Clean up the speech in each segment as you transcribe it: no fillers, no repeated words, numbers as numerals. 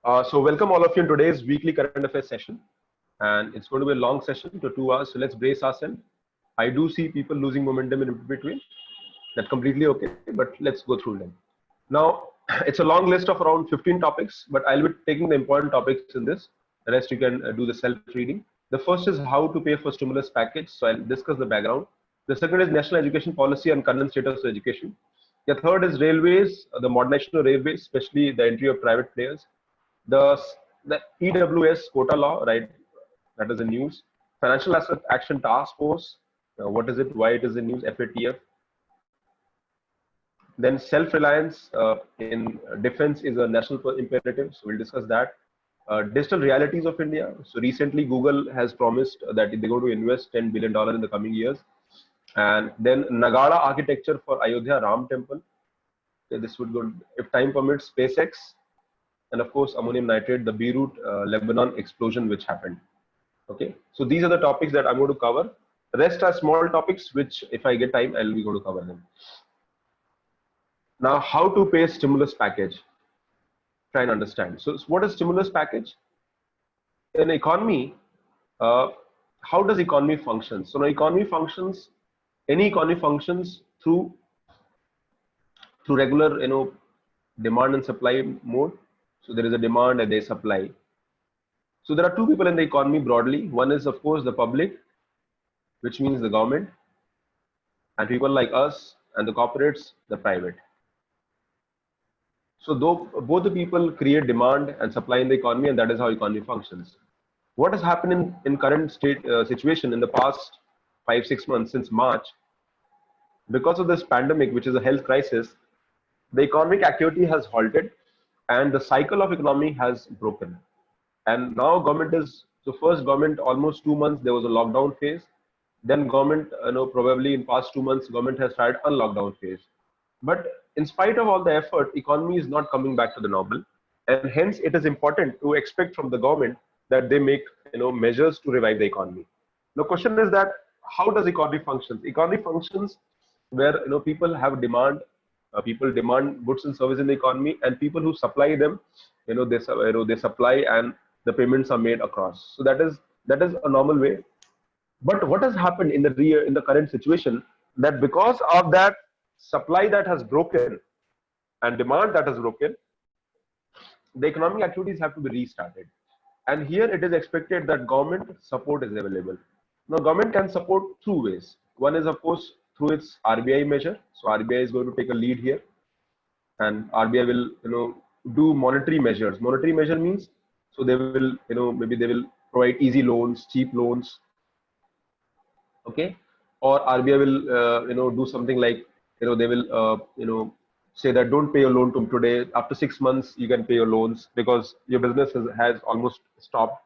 So welcome all of you in today's weekly current affairs session, and it's going to be a long session to 2 hours. So let's brace ourselves. I do see people losing momentum in between. That's completely okay, but let's go through them. Now, it's a long list of around 15 topics, but I'll be taking the important topics in this. The rest you can do the self-reading. The first is how to pay for stimulus package. So I'll discuss the background. The second is national education policy and current status of education. The third is railways, the modernization of railways, especially the entry of private players. The, the EWS quota law, right? That is the news. Financial Asset Action Task Force. What is it? Why it is in news? FATF. Then self-reliance in defense is a national imperative. So we'll discuss that. Digital realities of India. So recently Google has promised that they're going to invest $10 billion in the coming years. And then Nagara architecture for Ayodhya Ram Temple. Okay, this would go, if time permits, SpaceX. And of course, ammonium nitrate, the Beirut, Lebanon explosion which happened. Okay, so these are the topics that I'm going to cover. The rest are small topics, which if I get time, I'll be going to cover them. Now, how to pay stimulus package? Try and understand. So what is stimulus package? In economy, how does economy function? So now economy functions, any economy functions through regular, demand and supply mode. So there is a demand and there is supply. So there are two people in the economy broadly. One is, of course, the public, which means the government, and people like us and the corporates, the private. So both the people create demand and supply in the economy, and that is how economy functions. What has happened in current state situation in the past 5-6 months since March? Because of this pandemic, which is a health crisis, the economic activity has halted and the cycle of economy has broken. And now government is, so first government almost 2 months, there was a lockdown phase. Then government, probably in past 2 months, government has started unlockdown phase. But in spite of all the effort, economy is not coming back to the normal. And hence it is important to expect from the government that they make, measures to revive the economy. The question is that how does economy functions? Economy functions where, people have demand, people demand goods and services in the economy, and people who supply them, they supply and the payments are made across. So that is a normal way. But what has happened in the current situation, that because of that supply that has broken and demand that has broken, the economic activities have to be restarted. And here it is expected that government support is available. Now government can support two ways. One is, of course, through its RBI measure. So RBI is going to take a lead here, and RBI will do monetary measures. Monetary measure means, so they will maybe they will provide easy loans, cheap loans. Okay, or RBI will do something like, they will say that don't pay your loan to today, after 6 months you can pay your loans because your business has almost stopped.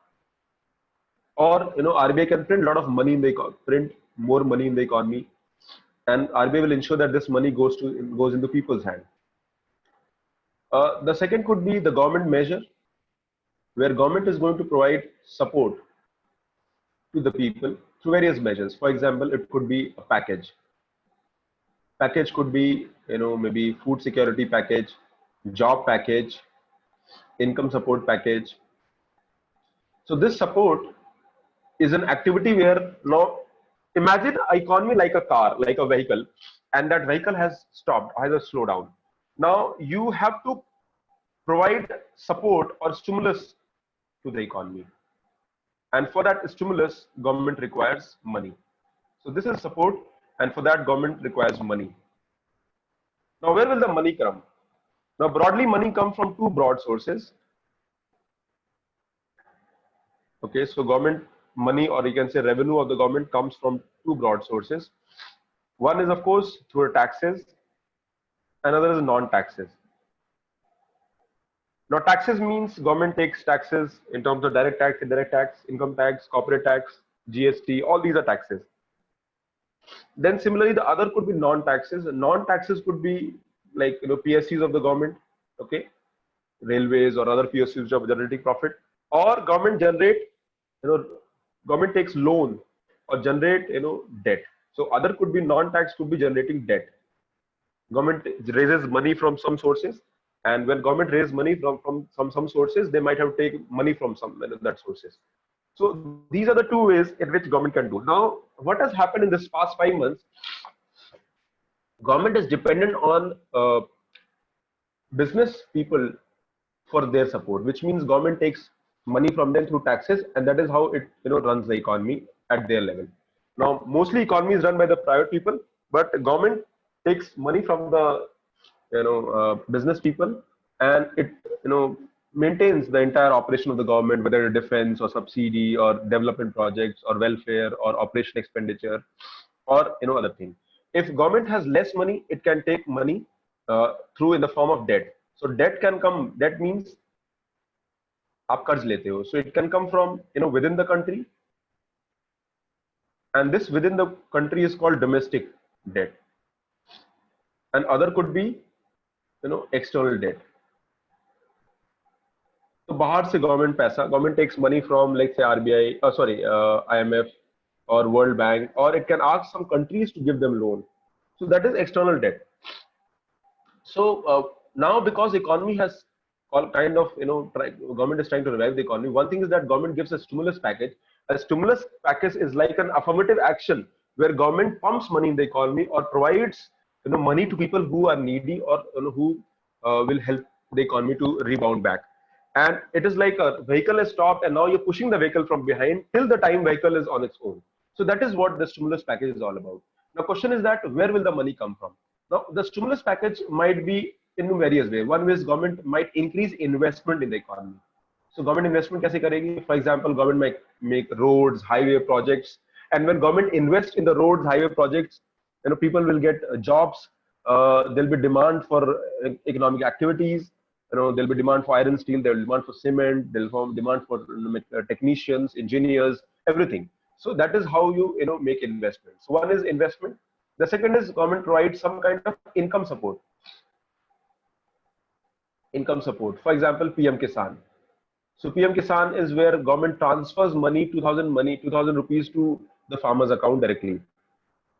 Or RBI can print a lot of money in the print more money in the economy, and RBI will ensure that this money goes into people's hand. The second could be the government measure, where government is going to provide support to the people through various measures. For example, it could be a package. Package could be, maybe food security package, job package, income support package. So this support is an activity where, now imagine an economy like a car, like a vehicle, and that vehicle has stopped, has a slowdown. Now you have to provide support or stimulus to the economy. And for that stimulus, government requires money. So this is support, and for that government requires money. Now where will the money come? Now broadly, money comes from two broad sources. Okay, so government money, or you can say revenue of the government, comes from two broad sources. One is, of course, through taxes, another is non-taxes. Now taxes means government takes taxes in terms of direct tax, indirect tax, income tax, corporate tax, GST, all these are taxes. Then similarly, the other could be non-taxes. Non-taxes could be like, PSUs of the government, okay, railways or other PSUs which are generating profit, or government government takes loan or generate, debt. So other could be non-tax, could be generating debt. Government raises money from some sources And when government raise money from some sources, they might have to take money from some that sources. So these are the two ways in which government can do. Now, what has happened in this past 5 months? Government is dependent on business people for their support, which means government takes money from them through taxes, and that is how it runs the economy at their level. Now, mostly economy is run by the private people, but government takes money from the business people, and it maintains the entire operation of the government, whether defense or subsidy or development projects or welfare or operation expenditure or other thing. If government has less money, it can take money through in the form of debt. So debt can come. Debt means आप कर्ज लेते हो. So it can come from within the country, and this within the country is called domestic debt, and other could be external debt. So बाहर से government takes money from, like say RBI, IMF or World Bank, or it can ask some countries to give them loan. So that is external debt. So now, because economy has kind of government is trying to revive the economy. One thing is that government gives a stimulus package. A stimulus package is like an affirmative action where government pumps money in the economy or provides money to people who are needy, or who will help the economy to rebound back. And it is like a vehicle is stopped, and now you're pushing the vehicle from behind till the time vehicle is on its own. So that is what the stimulus package is all about. Now, question is that where will the money come from? Now, the stimulus package might be in various ways. One way is government might increase investment in the economy. So government investment kaise karegi? For example, government might make roads, highway projects, and when government invests in the roads, highway projects, people will get jobs. There'll be demand for economic activities. There'll be demand for iron, steel. There'll be demand for cement. There'll be demand for technicians, engineers, everything. So that is how you make investments. So one is investment. The second is government provides some kind of income support. For example, PM Kisan. So PM Kisan is where government transfers money, 2,000 rupees to the farmer's account directly,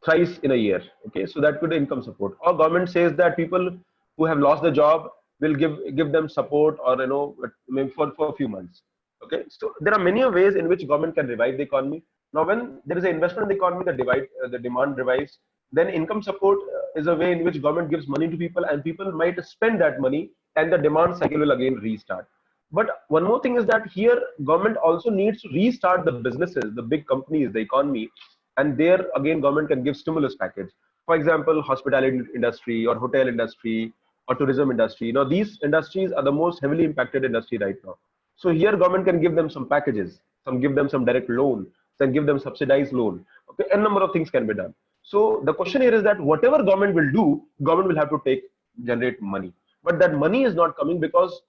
thrice in a year. Okay, so that could be income support. Or government says that people who have lost the job will give them support, or for a few months. Okay, so there are many ways in which government can revive the economy. Now, when there is an investment in the economy, the demand revives. Then income support is a way in which government gives money to people, and people might spend that money, and the demand cycle will again restart. But one more thing is that here government also needs to restart the businesses, the big companies, the economy, and there again government can give stimulus package. For example, hospitality industry or hotel industry or tourism industry. These industries are the most heavily impacted industry right now. So here government can give them some packages, give them some direct loan, then give them subsidized loan. Okay, a number of things can be done. So the question here is that whatever government will do, government will have to generate money. But that money is not coming because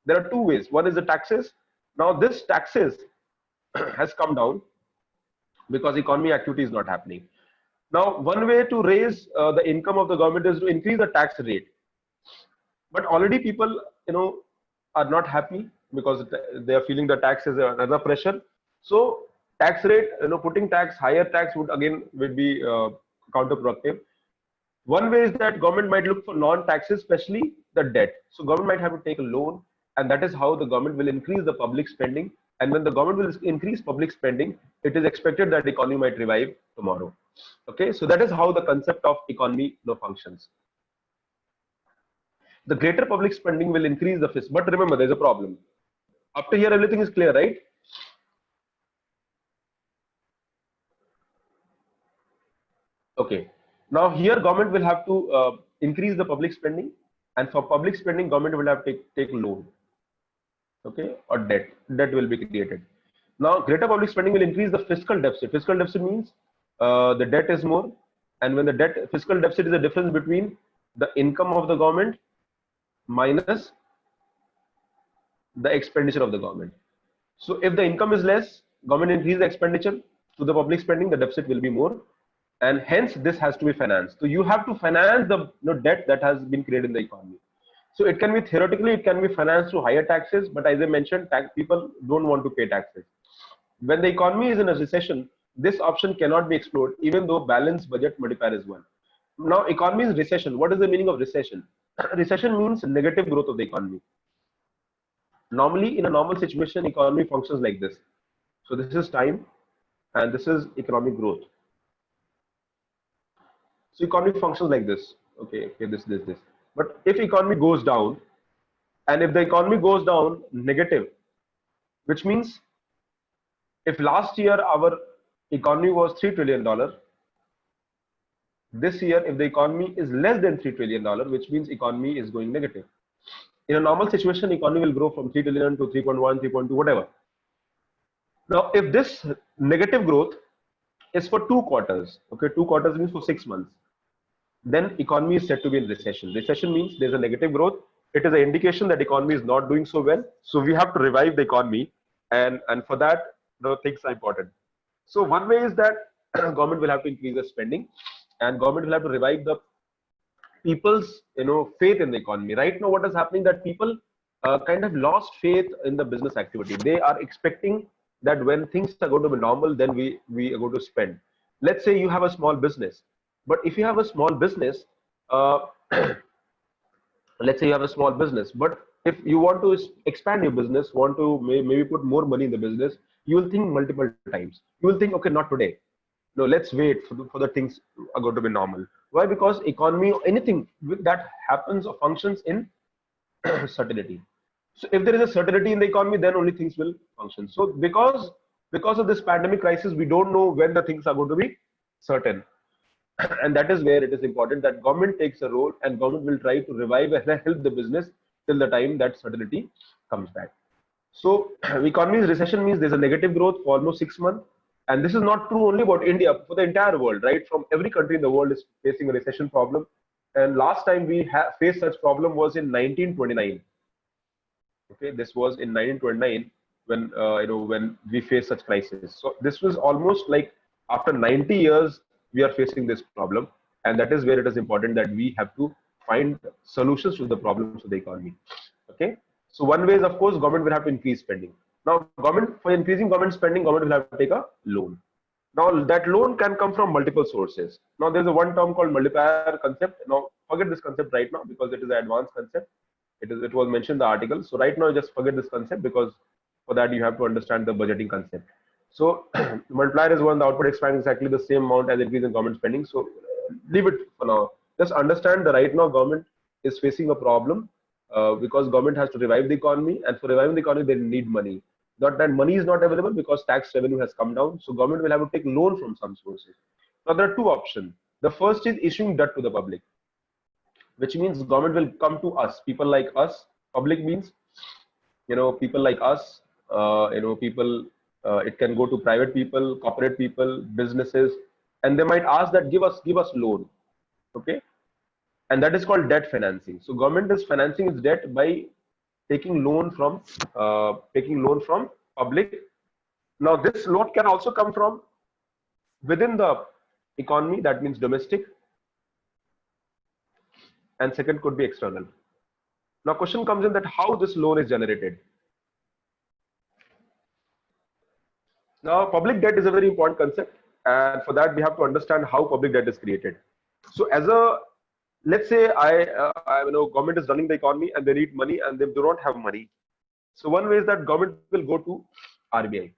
there are two ways. One is the taxes. Now this taxes has come down because economy activity is not happening. Now, one way to raise the income of the government is to increase the tax rate. But already people, are not happy because they are feeling the tax is another pressure. So tax rate, putting higher tax would be counterproductive. One way is that government might look for non-taxes, especially the debt. So government might have to take a loan, and that is how the government will increase the public spending. And when the government will increase public spending, it is expected that the economy might revive tomorrow. Okay, so that is how the concept of economy functions. The greater public spending will increase the fiscal. But remember, there's a problem. Up to here, everything is clear, right? Okay. Now here, government will have to increase the public spending, and for public spending, government will have to take loan. Okay, or debt. Debt will be created. Now, greater public spending will increase the fiscal deficit. Fiscal deficit means the debt is more, and when the fiscal deficit is the difference between the income of the government minus the expenditure of the government. So if the income is less, government increase the expenditure to the public spending, the deficit will be more, and hence this has to be financed. So you have to finance the debt that has been created in the economy. So it can be theoretically, it can be financed through higher taxes, but as I mentioned, people don't want to pay taxes. When the economy is in a recession, this option cannot be explored, even though balanced budget multiplier is 1. Now, economy is recession. What is the meaning of recession? recession means negative growth of the economy. Normally, in a normal situation, economy functions like this. So this is time, and this is economic growth. So economy functions like this. Okay, this. But if economy goes down, and if the economy goes down negative, which means if last year our economy was $3 trillion, this year if the economy is less than $3 trillion, which means economy is going negative. In a normal situation, economy will grow from 3 trillion to 3.1, 3.2, whatever. Now, if this negative growth is for 2 quarters, okay, 2 quarters means for 6 months, then economy is said to be in recession. Recession means there's a negative growth. It is an indication that economy is not doing so well. So we have to revive the economy, and for that, the things are important. So one way is that government will have to increase the spending, and government will have to revive the people's faith in the economy. Right now, what is happening that people kind of lost faith in the business activity. They are expecting that when things are going to be normal, then we are going to spend. Let's say you have a small business, but if you have a small business, uh, let's say you have a small business, but if you want to expand your business, want to maybe put more money in the business, you will think multiple times. You will think, okay, not today. No, let's wait for the things are going to be normal. Why? Because economy or anything that happens or functions in certainty. So if there is a certainty in the economy, then only things will function. So because of this pandemic crisis, we don't know when the things are going to be certain. And that is where it is important that government takes a role, and government will try to revive and help the business till the time that certainty comes back. So economy's recession means there's a negative growth for almost 6 months. And this is not true only about India, for the entire world, right? From every country in the world is facing a recession problem. And last time we faced such problem was in 1929. Okay, this was in 1929 when when we faced such crisis. So this was almost like after 90 years we are facing this problem, and that is where it is important that we have to find solutions to the problems of the economy. Okay, so one way is, of course, government will have to increase spending. Now, government, for increasing government spending, government will have to take a loan. Now, that loan can come from multiple sources. Now, there's a one term called multiplier concept. Now, forget this concept right now because it is an advanced concept. It was mentioned in the article. So right now, just forget this concept because for that you have to understand the budgeting concept. So multiplier is when the output expands exactly the same amount as increase in government spending. So leave it for now. Just understand that right now government is facing a problem because government has to revive the economy, and for reviving the economy they need money. Not that money is not available because tax revenue has come down. So government will have to take loan from some sources. Now there are two options. The first is issuing debt to the public, which means government will come to us, people like us. Public means people like us, people. It can go to private people, corporate people, businesses, and they might ask that give us loan, okay, and that is called debt financing. So government is financing its debt by taking loan from public. Now this loan can also come from within the economy, that means domestic, and second could be external. Now question comes in that how this loan is generated. Now, public debt is a very important concept, and for that we have to understand how public debt is created. So, let's say government is running the economy and they need money and they do not have money. So, one way is that government will go to RBI.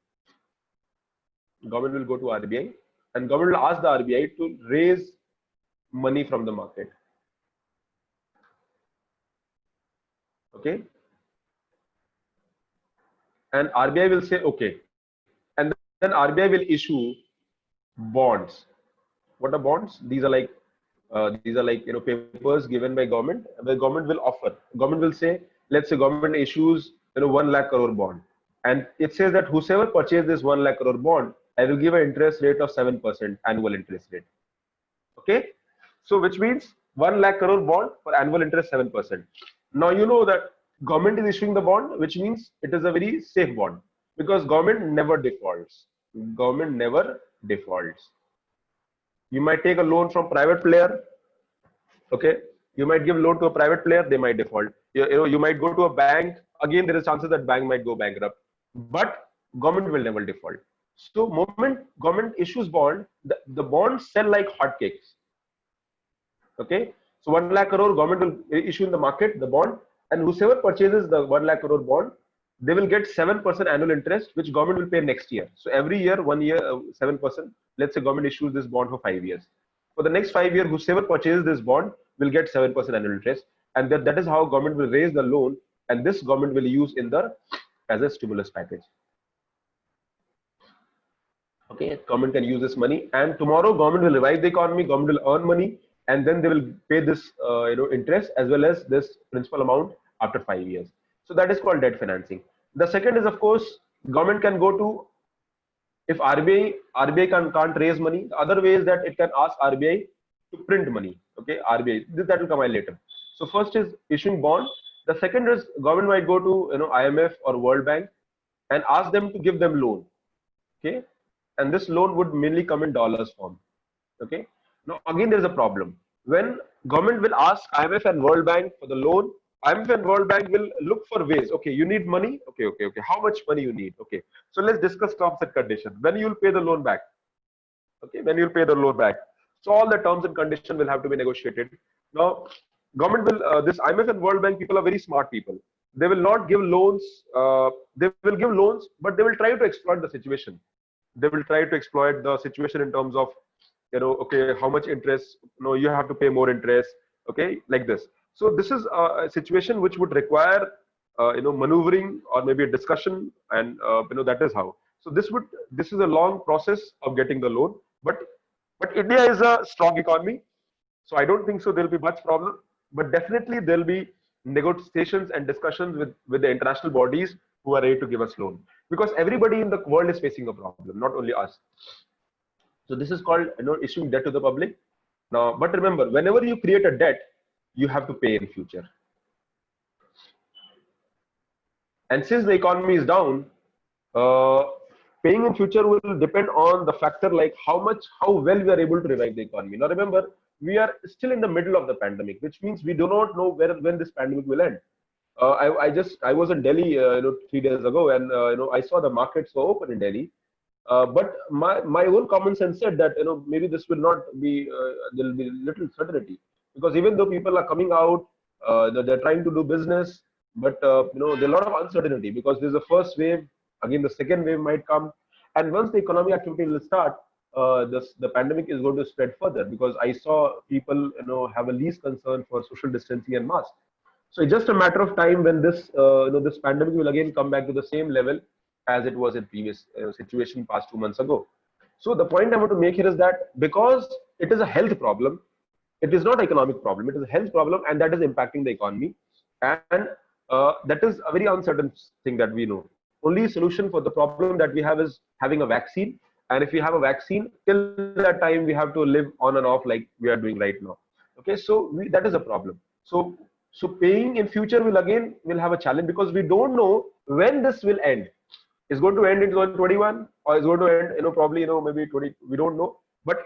Government will go to RBI, and government will ask the RBI to raise money from the market. Okay, and RBI will say okay. Then RBI will issue bonds. What are bonds? These are like papers given by government. The government will offer. Government will say, let's say government issues 1 lakh crore bond, and it says that whosoever purchases this 1 lakh crore bond, I will give an interest rate of 7% annual interest rate. Okay, so which means 1 lakh crore bond for annual interest 7%. Now you know that government is issuing the bond, which means it is a very safe bond because government never defaults. Government never defaults. You might take a loan from private player. Okay, you might give loan to a private player, they might default. You might go to a bank. Again, there is chances that bank might go bankrupt, but government will never default. So, moment government issues bond, the bonds sell like hotcakes. Okay, So 1 lakh crore government will issue in the market, the bond, and whoever purchases the 1 lakh crore bond, they will get 7% annual interest, which government will pay next year. So every year, 1 year, 7%. Let's say government issues this bond for 5 years. For the next 5 years, whoever purchases this bond will get 7% annual interest, and that is how government will raise the loan, and this government will use in the as a stimulus package. Okay, government can use this money, and tomorrow government will revive the economy, government will earn money, and then they will pay this interest as well as this principal amount after 5 years. So that is called debt financing. The second is, of course, government can go to, if RBI can't raise money, the other way is that it can ask RBI to print money. Okay, RBI, that will come out later. So first is issuing bond. The second is government might go to IMF or World Bank and ask them to give them loan. Okay, and this loan would mainly come in dollars form. Okay, now again there is a problem. When government will ask IMF and World Bank for the loan, IMF and World Bank will look for ways. Okay, you need money. Okay. How much money you need? Okay, so let's discuss terms and conditions. When you will pay the loan back? Okay, when you will pay the loan back. So all the terms and conditions will have to be negotiated. Now, government will this IMF and World Bank people are very smart people. They will not give loans. They will give loans, but they will try to exploit the situation. They will try to exploit the situation in terms of, okay, how much interest? No, you have to pay more interest. Okay, like this. So this is a situation which would require, maneuvering or maybe a discussion, and that is how. So this is a long process of getting the loan, but India is a strong economy, so I don't think so there'll be much problem. But definitely there'll be negotiations and discussions with the international bodies who are ready to give us loan, because everybody in the world is facing a problem, not only us. So this is called issuing debt to the public. Now, but remember, whenever you create a debt, you have to pay in future. And since the economy is down, paying in future will depend on the factor like how well we are able to revive the economy. Now remember, we are still in the middle of the pandemic, which means we do not know when this pandemic will end. I was in Delhi 3 days ago, and I saw the markets were open in Delhi. But my own common sense said that maybe this will not be, there will be little certainty, because even though people are coming out, they're trying to do business, but there's a lot of uncertainty, because there's a first wave, again the second wave might come, and once the economic activity will start, the pandemic is going to spread further, because I saw people have a least concern for social distancing and masks. So it's just a matter of time when this this pandemic will again come back to the same level as it was in previous situation past 2 months ago. So the point I want to make here is that because it is a health problem, it is not an economic problem, it is a health problem, and that is impacting the economy, and that is a very uncertain thing that we know. Only solution for the problem that we have is having a vaccine, and if we have a vaccine, till that time we have to live on and off like we are doing right now. Okay, so that is a problem. So paying in future will have a challenge, because we don't know when this will end. It's going to end in 2021, or it's going to end, probably, maybe 20. We don't know, but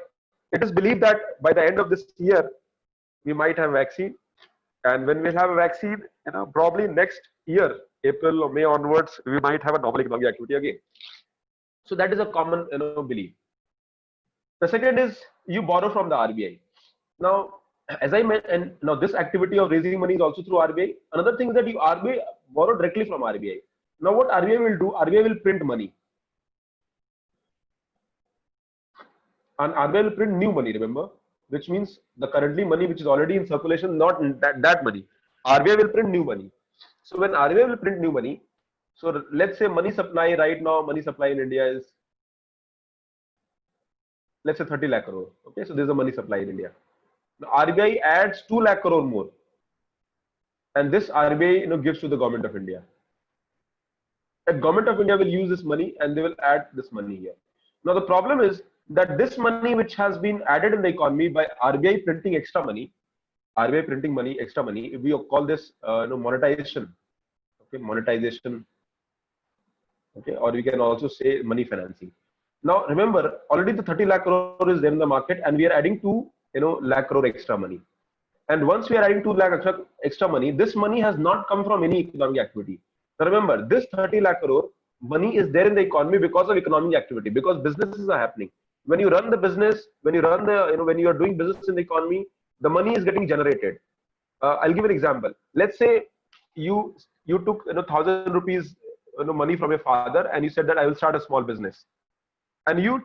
it is believed that by the end of this year, we might have vaccine, and when we have a vaccine, probably next year, April or May onwards, we might have a normal economic activity again. So that is a common, belief. The second is you borrow from the RBI. Now, as I mentioned, now this activity of raising money is also through RBI. Another thing is that RBI borrow directly from RBI. Now, what RBI will do? RBI will print money, and RBI will print new money. Remember, which means the currently money which is already in circulation, not that money. RBI will print new money. So when RBI will print new money, so let's say money supply right now, money supply in India is, let's say 30 lakh crore. Okay, so there's a money supply in India. Now RBI adds 2 lakh crore more, and this RBI gives to the government of India. The government of India will use this money, and they will add this money here. Now the problem is that this money which has been added in the economy by RBI printing extra money, extra money, we call this monetization. Okay, monetization. Okay, or we can also say money financing. Now remember, already the 30 lakh crore is there in the market, and we are adding 2 lakh crore extra money. And once we are adding 2 lakh extra money, this money has not come from any economic activity. Now remember, this 30 lakh crore money is there in the economy because of economic activity, because businesses are happening. When you run the business, when you run the, when you are doing business in the economy, the money is getting generated. I'll give an example. Let's say you took 1,000 rupees money from your father, and you said that I will start a small business, and you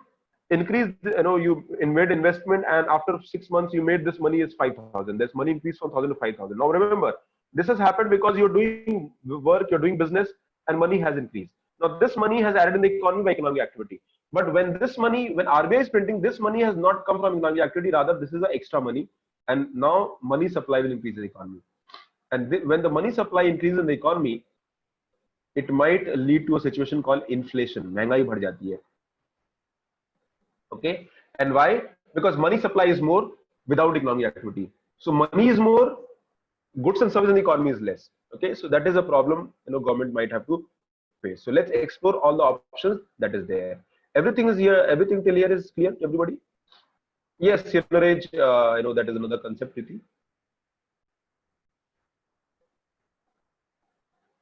increased, you made investment, and after 6 months you made this money is 5,000. This money increased from 1,000 to 5,000. Now remember, this has happened because you're doing work, you're doing business, and money has increased. Now this money has added in the economy by economic activity. But when this money, when RBI is printing, this money has not come from economic activity. Rather, this is the extra money, and now money supply will increase in the economy. And when the money supply increases in the economy, it might lead to a situation called inflation. महंगाई बढ़ जाती है. Okay, and why? Because money supply is more without economic activity. So money is more, goods and services in the economy is less. Okay, so that is a problem government might have to face. So let's explore all the options that is there. Everything is here. Everything till here is clear to everybody. Yes, seigniorage, that is another concept.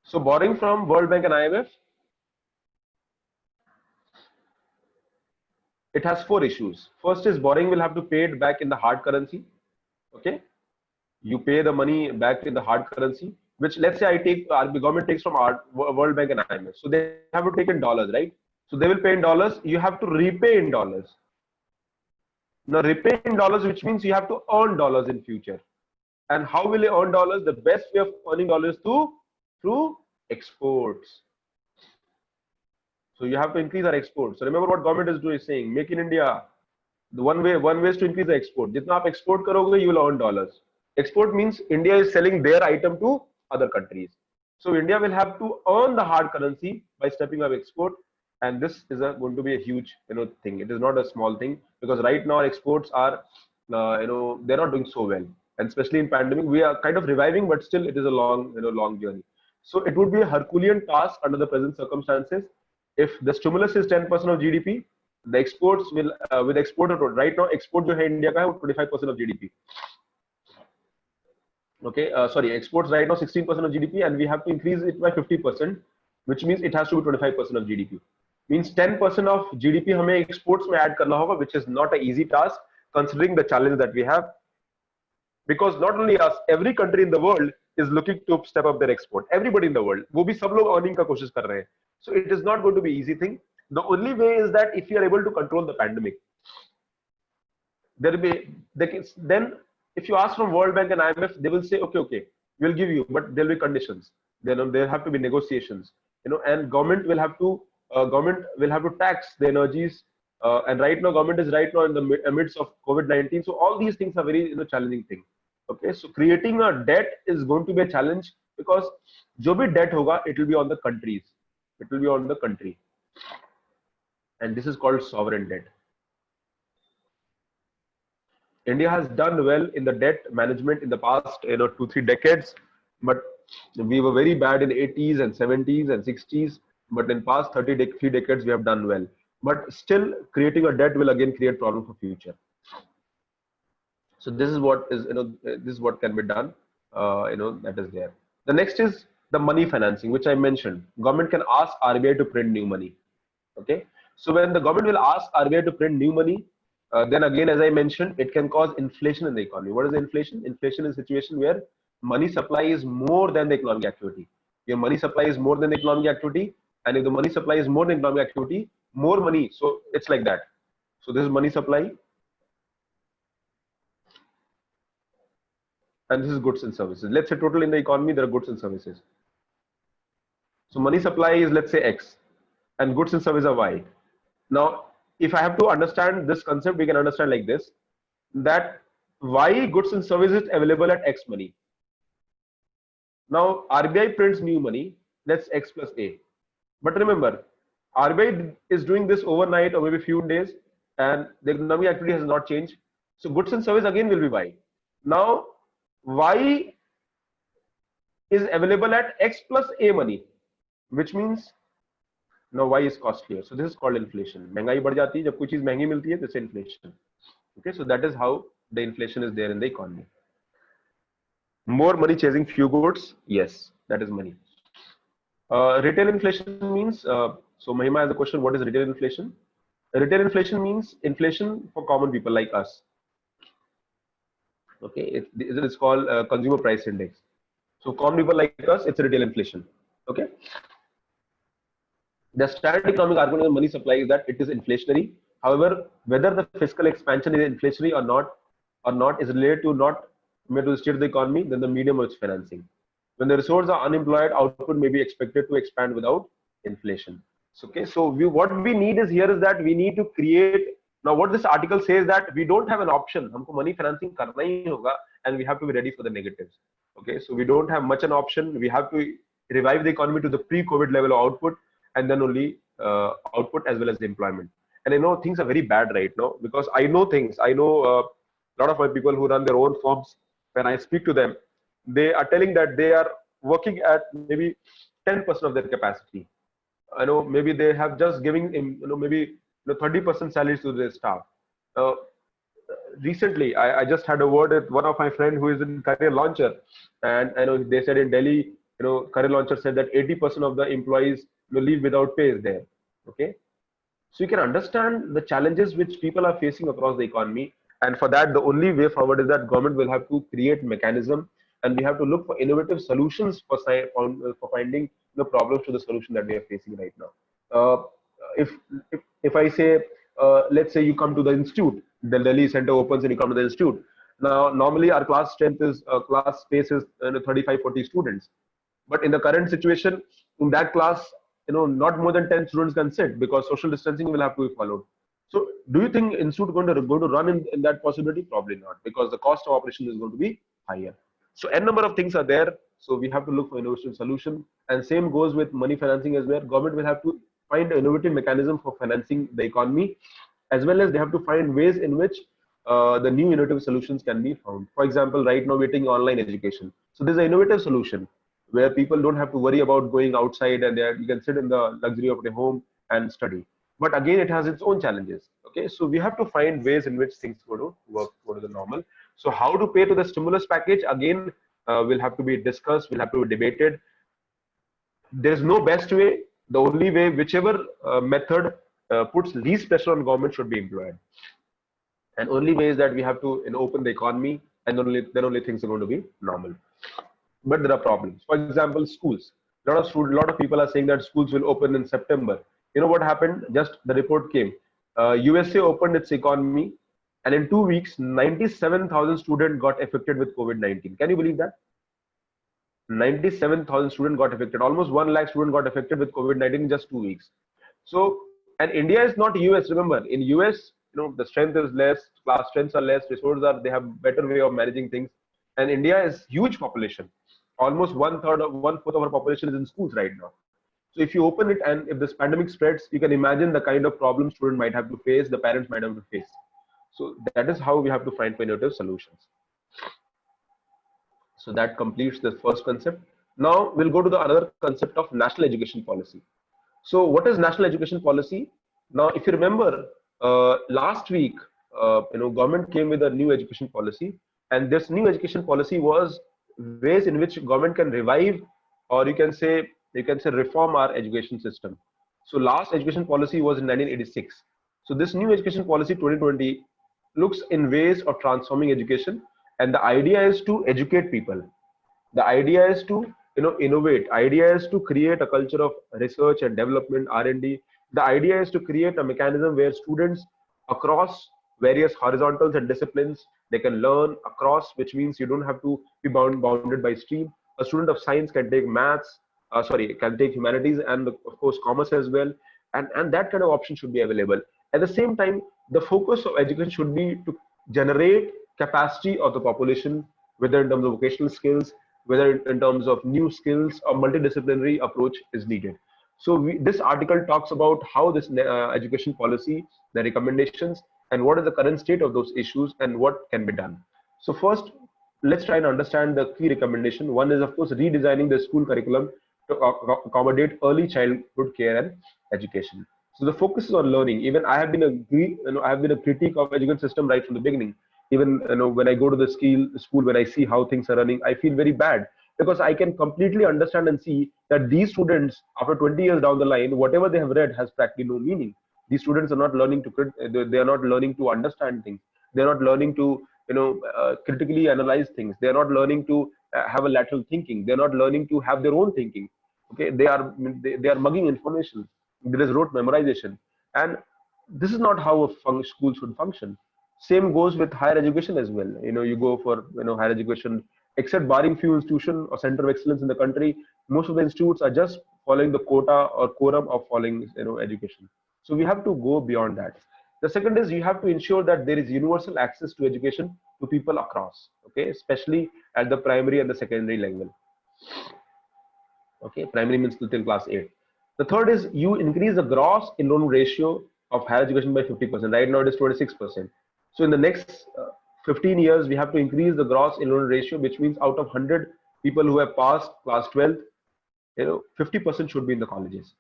So borrowing from World Bank and IMF, it has 4 issues. First is borrowing will have to pay it back in the hard currency. Okay, you pay the money back in the hard currency, which let's say the government takes from World Bank and IMF. So they have to take in dollars, right? So they will pay in dollars. You have to repay in dollars. Now repay in dollars, which means you have to earn dollars in future. And how will you earn dollars? The best way of earning dollars through exports. So you have to increase our exports. So remember what government is doing, saying make in India. The one way is to increase the export. Jitna aap export karoge, you will earn dollars. Export means India is selling their item to other countries. So India will have to earn the hard currency by stepping up export, and this is going to be a huge thing. It is not a small thing, because right now exports are they're not doing so well, and especially in pandemic we are kind of reviving, but still it is a long journey. So it would be a Herculean task under the present circumstances. If the stimulus is 10% of GDP, the exports will with export right now export jo hai India ka hai 25% of GDP. Okay, sorry, exports right now 16% of GDP, and we have to increase it by 50%, which means it has to be 25% of GDP. Means 10% of GDP हमें exports में add करना होगा, which is not an easy task considering the challenge that we have. Because not only us, every country in the world is looking to step up their export. Everybody in the world, वो भी सब लोग earning का कोशिश कर रहे हैं. So it is not going to be easy thing. The only way is that if you are able to control the pandemic, then if you ask from World Bank and IMF, they will say, okay, we'll give you, but there will be conditions. Then there have to be negotiations, and government will have to tax the energies. And right now, government is right now in the midst of COVID-19. So all these things are very challenging thing. Okay, so creating a debt is going to be a challenge, because jo bhi debt hoga, it will be on the countries. It will be on the country, and this is called sovereign debt. India has done well in the debt management in the past 2-3 decades, but we were very bad in 80s and 70s and 60s. But in past 3 decades we have done well. But still, creating a debt will again create problem for future. So this is what is this is what can be done. That is there. The next is the money financing, which I mentioned. Government can ask RBI to print new money. Okay. So when the government will ask RBI to print new money, then again, as I mentioned, it can cause inflation in the economy. What is inflation? Inflation is a situation where money supply is more than the economic activity. Your money supply is more than the economic activity, and if the money supply is more than economic activity, more money. So it's like that. So this is money supply, and this is goods and services. Let's say total in the economy there are goods and services. So money supply is, let's say, X, and goods and services are Y. Now, if I have to understand this concept, we can understand like this, that Y goods and services available at X money. Now RBI prints new money, that's X plus A. But remember, RBI is doing this overnight or maybe few days, and the economic activity has not changed. So goods and service again will be Y. Now Y is available at X plus A money, which means now Y is costlier. So this is called inflation. महंगाई बढ़ जाती है, जब कोई चीज महंगी मिलती है, this is inflation. Okay, so that is how the inflation is there in the economy. More money chasing few goods, yes, that is money. Retail inflation means, so Mahima has a question, what is retail inflation? Retail inflation means inflation for common people like us. Okay, it's called consumer price index. So common people like us, it's retail inflation. Okay, the standard economic argument of money supply is that it is inflationary. However, whether the fiscal expansion is inflationary or not is related to not to the state of the economy, then the medium of its financing. When the resources are unemployed, output may be expected to expand without inflation. So, okay, so what we need is here is that we need to create. Now, what this article says that we don't have an option. हमको money financing करना ही होगा, and we have to be ready for the negatives. Okay, so we don't have much an option. We have to revive the economy to the pre-COVID level of output, and then only output as well as the employment. And I know things are very bad right now because I know things. I know a lot of my people who run their own firms. When I speak to them, they are telling that they are working at maybe 10% of their capacity. I know maybe they have just giving maybe 30% salaries to their staff. Uh, Recently, I just had a word with one of my friend who is in Career Launcher, and I know they said in Delhi, Career Launcher said that 80% of the employees will leave without pay is there. Okay, so you can understand the challenges which people are facing across the economy, and for that, the only way forward is that government will have to create mechanism, and we have to look for innovative solutions for finding the problems to the solution that we are facing right now. Uh, if, if I say, let's say you come to the institute, the Delhi center opens and you come to the institute. Now, normally our class strength is class space is 35, 40 students. But in the current situation, in that class, not more than 10 students can sit because social distancing will have to be followed. So, do you think institute going to run in that possibility? Probably not, because the cost of operation is going to be higher. So, n number of things are there. So, we have to look for innovative solution. And same goes with money financing as well. Government will have to find an innovative mechanism for financing the economy, as well as they have to find ways in which the new innovative solutions can be found. For example, right now we're taking online education. So there's an innovative solution where people don't have to worry about going outside and you can sit in the luxury of their home and study. But again, it has its own challenges. Okay, so we have to find ways in which things go to work, go to the normal. So how to pay to the stimulus package again will have to be discussed, will have to be debated. There is no best way. The only way, whichever method puts least pressure on government should be employed. And only way is that we have to open the economy, and then only things are going to be normal. But there are problems. For example, schools. Lot of people are saying that schools will open in September. You know what happened? Just the report came. USA opened its economy, and in 2 weeks, 97,000 students got affected with COVID-19. Can you believe that? 97,000 students got affected. Almost 1 lakh students got affected with COVID-19 in just 2 weeks. So, and India is not US. Remember, in US, the strength is less, class strengths are less, resources are, they have better way of managing things. And India is huge population. Almost 1/4 of our population is in schools right now. So if you open it and if this pandemic spreads, you can imagine the kind of problems students might have to face, the parents might have to face. So that is how we have to find innovative solutions. So that completes the first concept. Now we'll go to the another concept of national education policy. So what is national education policy? Now, if you remember, last week, government came with a new education policy, and this new education policy was ways in which government can revive, or you can say reform our education system. So last education policy was in 1986. So this new education policy 2020 looks in ways of transforming education, and the idea is to educate people. The idea is to innovate. Idea is to create a culture of research and development, R&D. The idea is to create a mechanism where students across various horizontals and disciplines, they can learn across, which means you don't have to be bounded by stream. A student of science can take maths, can take humanities, and of course commerce as well, and that kind of option should be available. At the same time, the focus of education should be to generate capacity of the population, whether in terms of vocational skills, whether in terms of new skills, or multidisciplinary approach is needed. So this article talks about how this education policy, the recommendations, and what is the current state of those issues and what can be done. So first, let's try and understand the key recommendation. One is, of course, redesigning the school curriculum to accommodate early childhood care and education. So the focus is on learning. Even I have been a critique of education system right from the beginning. Even when I go to the school, when I see how things are running, I feel very bad, because I can completely understand and see that these students, after 20 years down the line, whatever they have read has practically no meaning. These students are not learning to they are not learning to understand things. They are not learning to critically analyze things. They are not learning to have a lateral thinking. They are not learning to have their own thinking. Okay, they are mugging information. There is rote memorization, and this is not how a school should function. Same goes with higher education as well. You go for higher education, except barring few institution or center of excellence in the country, most of the institutes are just following the quota or quorum of following education. So we have to go beyond that. The second is you have to ensure that there is universal access to education to people across. Okay, especially at the primary and the secondary level. Okay, primary means till class 8. The third is you increase the gross enrollment ratio of higher education by 50%. Right now it is 26%. So in the next 15 years, we have to increase the gross enrollment ratio, which means out of 100 people who have passed class 12, 50% should be in the colleges.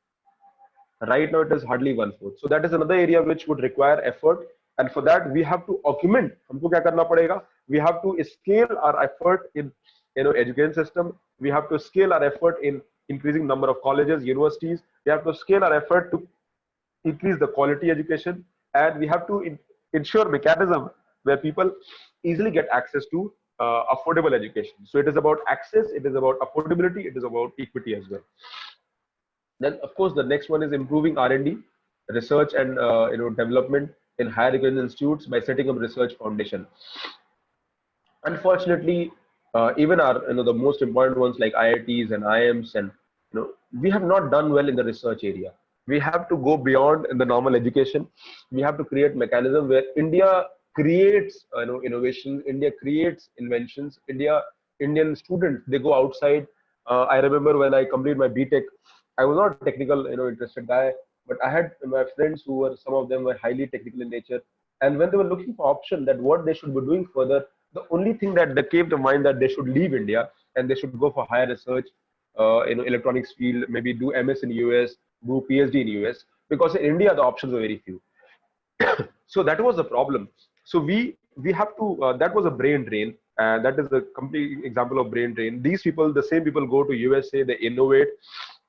Right now it is hardly 1/4. So that is another area which would require effort. And for that, we have to augment. हमको क्या करना पड़ेगा? We have to scale our effort in education system. We have to scale our effort in increasing number of colleges, universities. We have to scale our effort to increase the quality education, and we have to ensure mechanism where people easily get access to affordable education. So it is about access, it is about affordability, it is about equity as well. Then of course the next one is improving R&D, research and development in higher education institutes by setting up research foundation. Unfortunately, even our the most important ones like IITs and IIMs, and we have not done well in the research area. We have to go beyond in the normal education. We have to create mechanism where India creates innovation, India creates inventions, Indian students, they go outside. I remember when I completed my BTech, I was not a technical interested guy, but I had my friends who were, some of them were highly technical in nature, and when they were looking for option that what they should be doing further, the only thing that they came to mind that they should leave India and they should go for higher research, electronics field, maybe do MS in US, do PhD in US, because in India the options were very few. So that was the problem. So we have to that was a brain drain, and that is the complete example of brain drain. These people, the same people, go to USA, they innovate,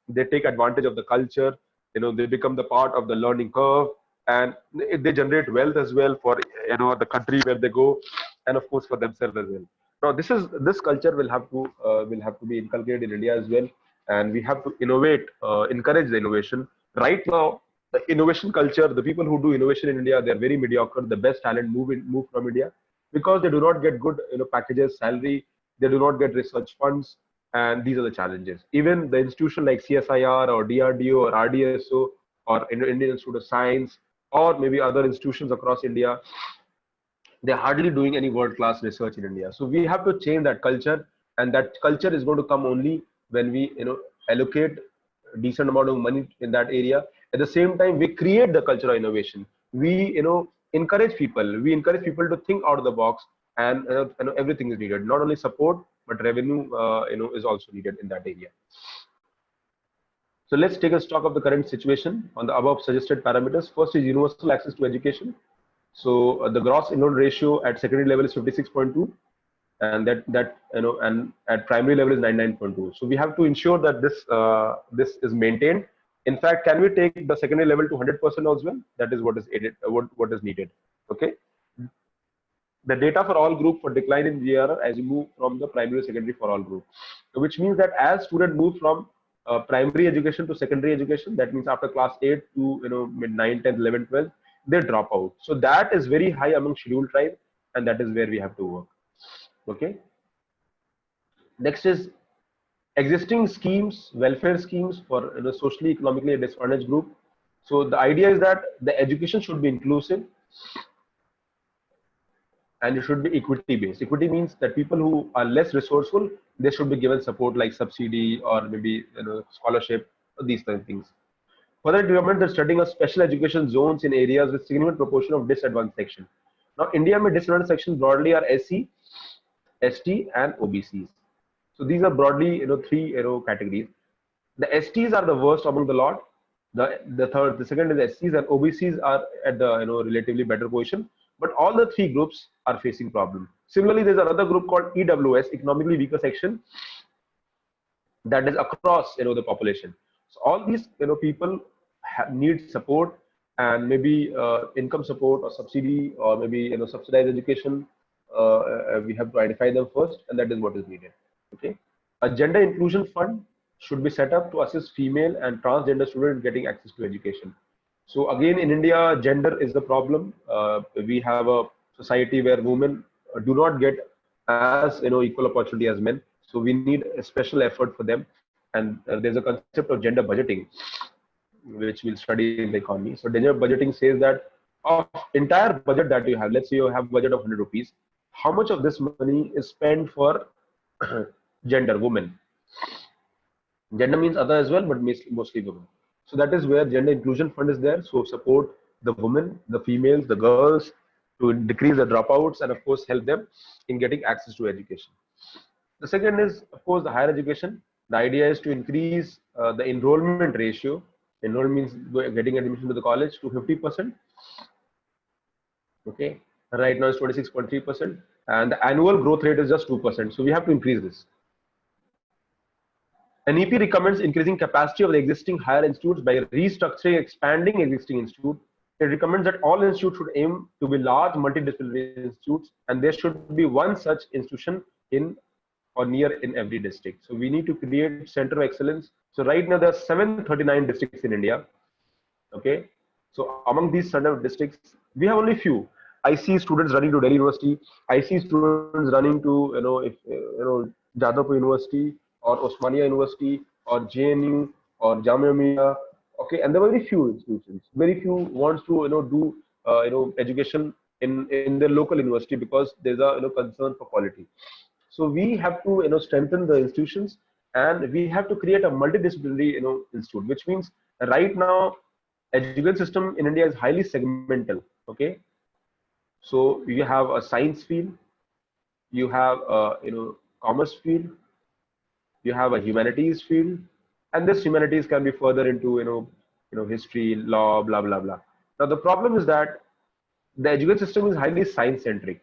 they take advantage of the culture, they become the part of the learning curve, and they generate wealth as well for the country where they go, and of course for themselves as well. Now this culture will have to be inculcated in India as well, and we have to innovate, encourage the innovation. Right now the innovation culture, the people who do innovation in India, they're very mediocre. The best talent move from India because they do not get good packages, salary, they do not get research funds, and these are the challenges. Even the institution like CSIR or DRDO or RDSO or Indian Institute of Science or maybe other institutions across India, they're hardly doing any world-class research in India. So we have to change that culture, and that culture is going to come only when we allocate a decent amount of money in that area. At the same time, we create the culture of innovation. We encourage people. We encourage people to think out of the box, and everything is needed. Not only support, but revenue is also needed in that area. So let's take a stock of the current situation on the above suggested parameters. First is universal access to education. So the gross enrollment ratio at secondary level is 56.2, and and at primary level is 99.2. So we have to ensure that this is maintained. In fact, can we take the secondary level to 100% as well? That is what is what is needed. Okay. The data for all group for decline in GRR as you move from the primary to secondary for all group, which means that as student move from primary education to secondary education, that means after class 8 to mid 9, 10, 11, 12, they drop out. So that is very high among scheduled tribe, and that is where we have to work. Okay. Next is existing schemes, welfare schemes for socially economically disadvantaged group. So the idea is that the education should be inclusive and it should be equity based. Equity means that people who are less resourceful, they should be given support like subsidy or maybe scholarship, these kind of things. Further development is studying of special education zones in areas with significant proportion of disadvantaged section. Now India में disadvantaged sections broadly are SC, ST and OBCs. So these are broadly three categories. The STs are the worst among the lot. The second is SCs, and OBCs are at the relatively better position. But all the three groups are facing problems. Similarly, there's another group called EWS, economically weaker section, that is across the population. So all these people need support, and maybe income support or subsidy or maybe subsidized education we have to identify them first, and that is what is needed. Okay, a gender inclusion fund should be set up to assist female and transgender students getting access to education. So again, in India, gender is the problem. We have a society where women do not get as equal opportunity as men. So we need a special effort for them. And there's a concept of gender budgeting, which we'll study in the economy. So gender budgeting says that of entire budget that you have, let's say you have budget of 100 rupees, how much of this money is spent for gender, women? Gender means other as well, but mostly women. So that is where gender inclusion fund is there. So support the women, the females, the girls to decrease the dropouts and of course help them in getting access to education. The second is of course the higher education. The idea is to increase the enrollment ratio. Enrollment means getting admission to the college to 50%. Okay, right now it's 26.3%, and the annual growth rate is just 2%. So we have to increase this. NEP recommends increasing capacity of the existing higher institutes by restructuring, expanding existing institutes. It recommends that all institutes should aim to be large multidisciplinary institutes, and there should be one such institution in or near in every district. So we need to create center of excellence. So right now there are 739 districts in India. Okay, so among these center of districts, we have only few. I see students running to Delhi University. I see students running to Jadavpur University, or Osmania University, or JNU, or Jamia Millia. Okay, and there are very few institutions. Very few wants to do education in their local university because there's a concern for quality. So we have to strengthen the institutions, and we have to create a multidisciplinary institute, which means right now education system in India is highly segmental. Okay, so you have a science field, you have a commerce field, you have a humanities field, and this humanities can be further into history, law, blah blah blah. Now the problem is that the education system is highly science centric.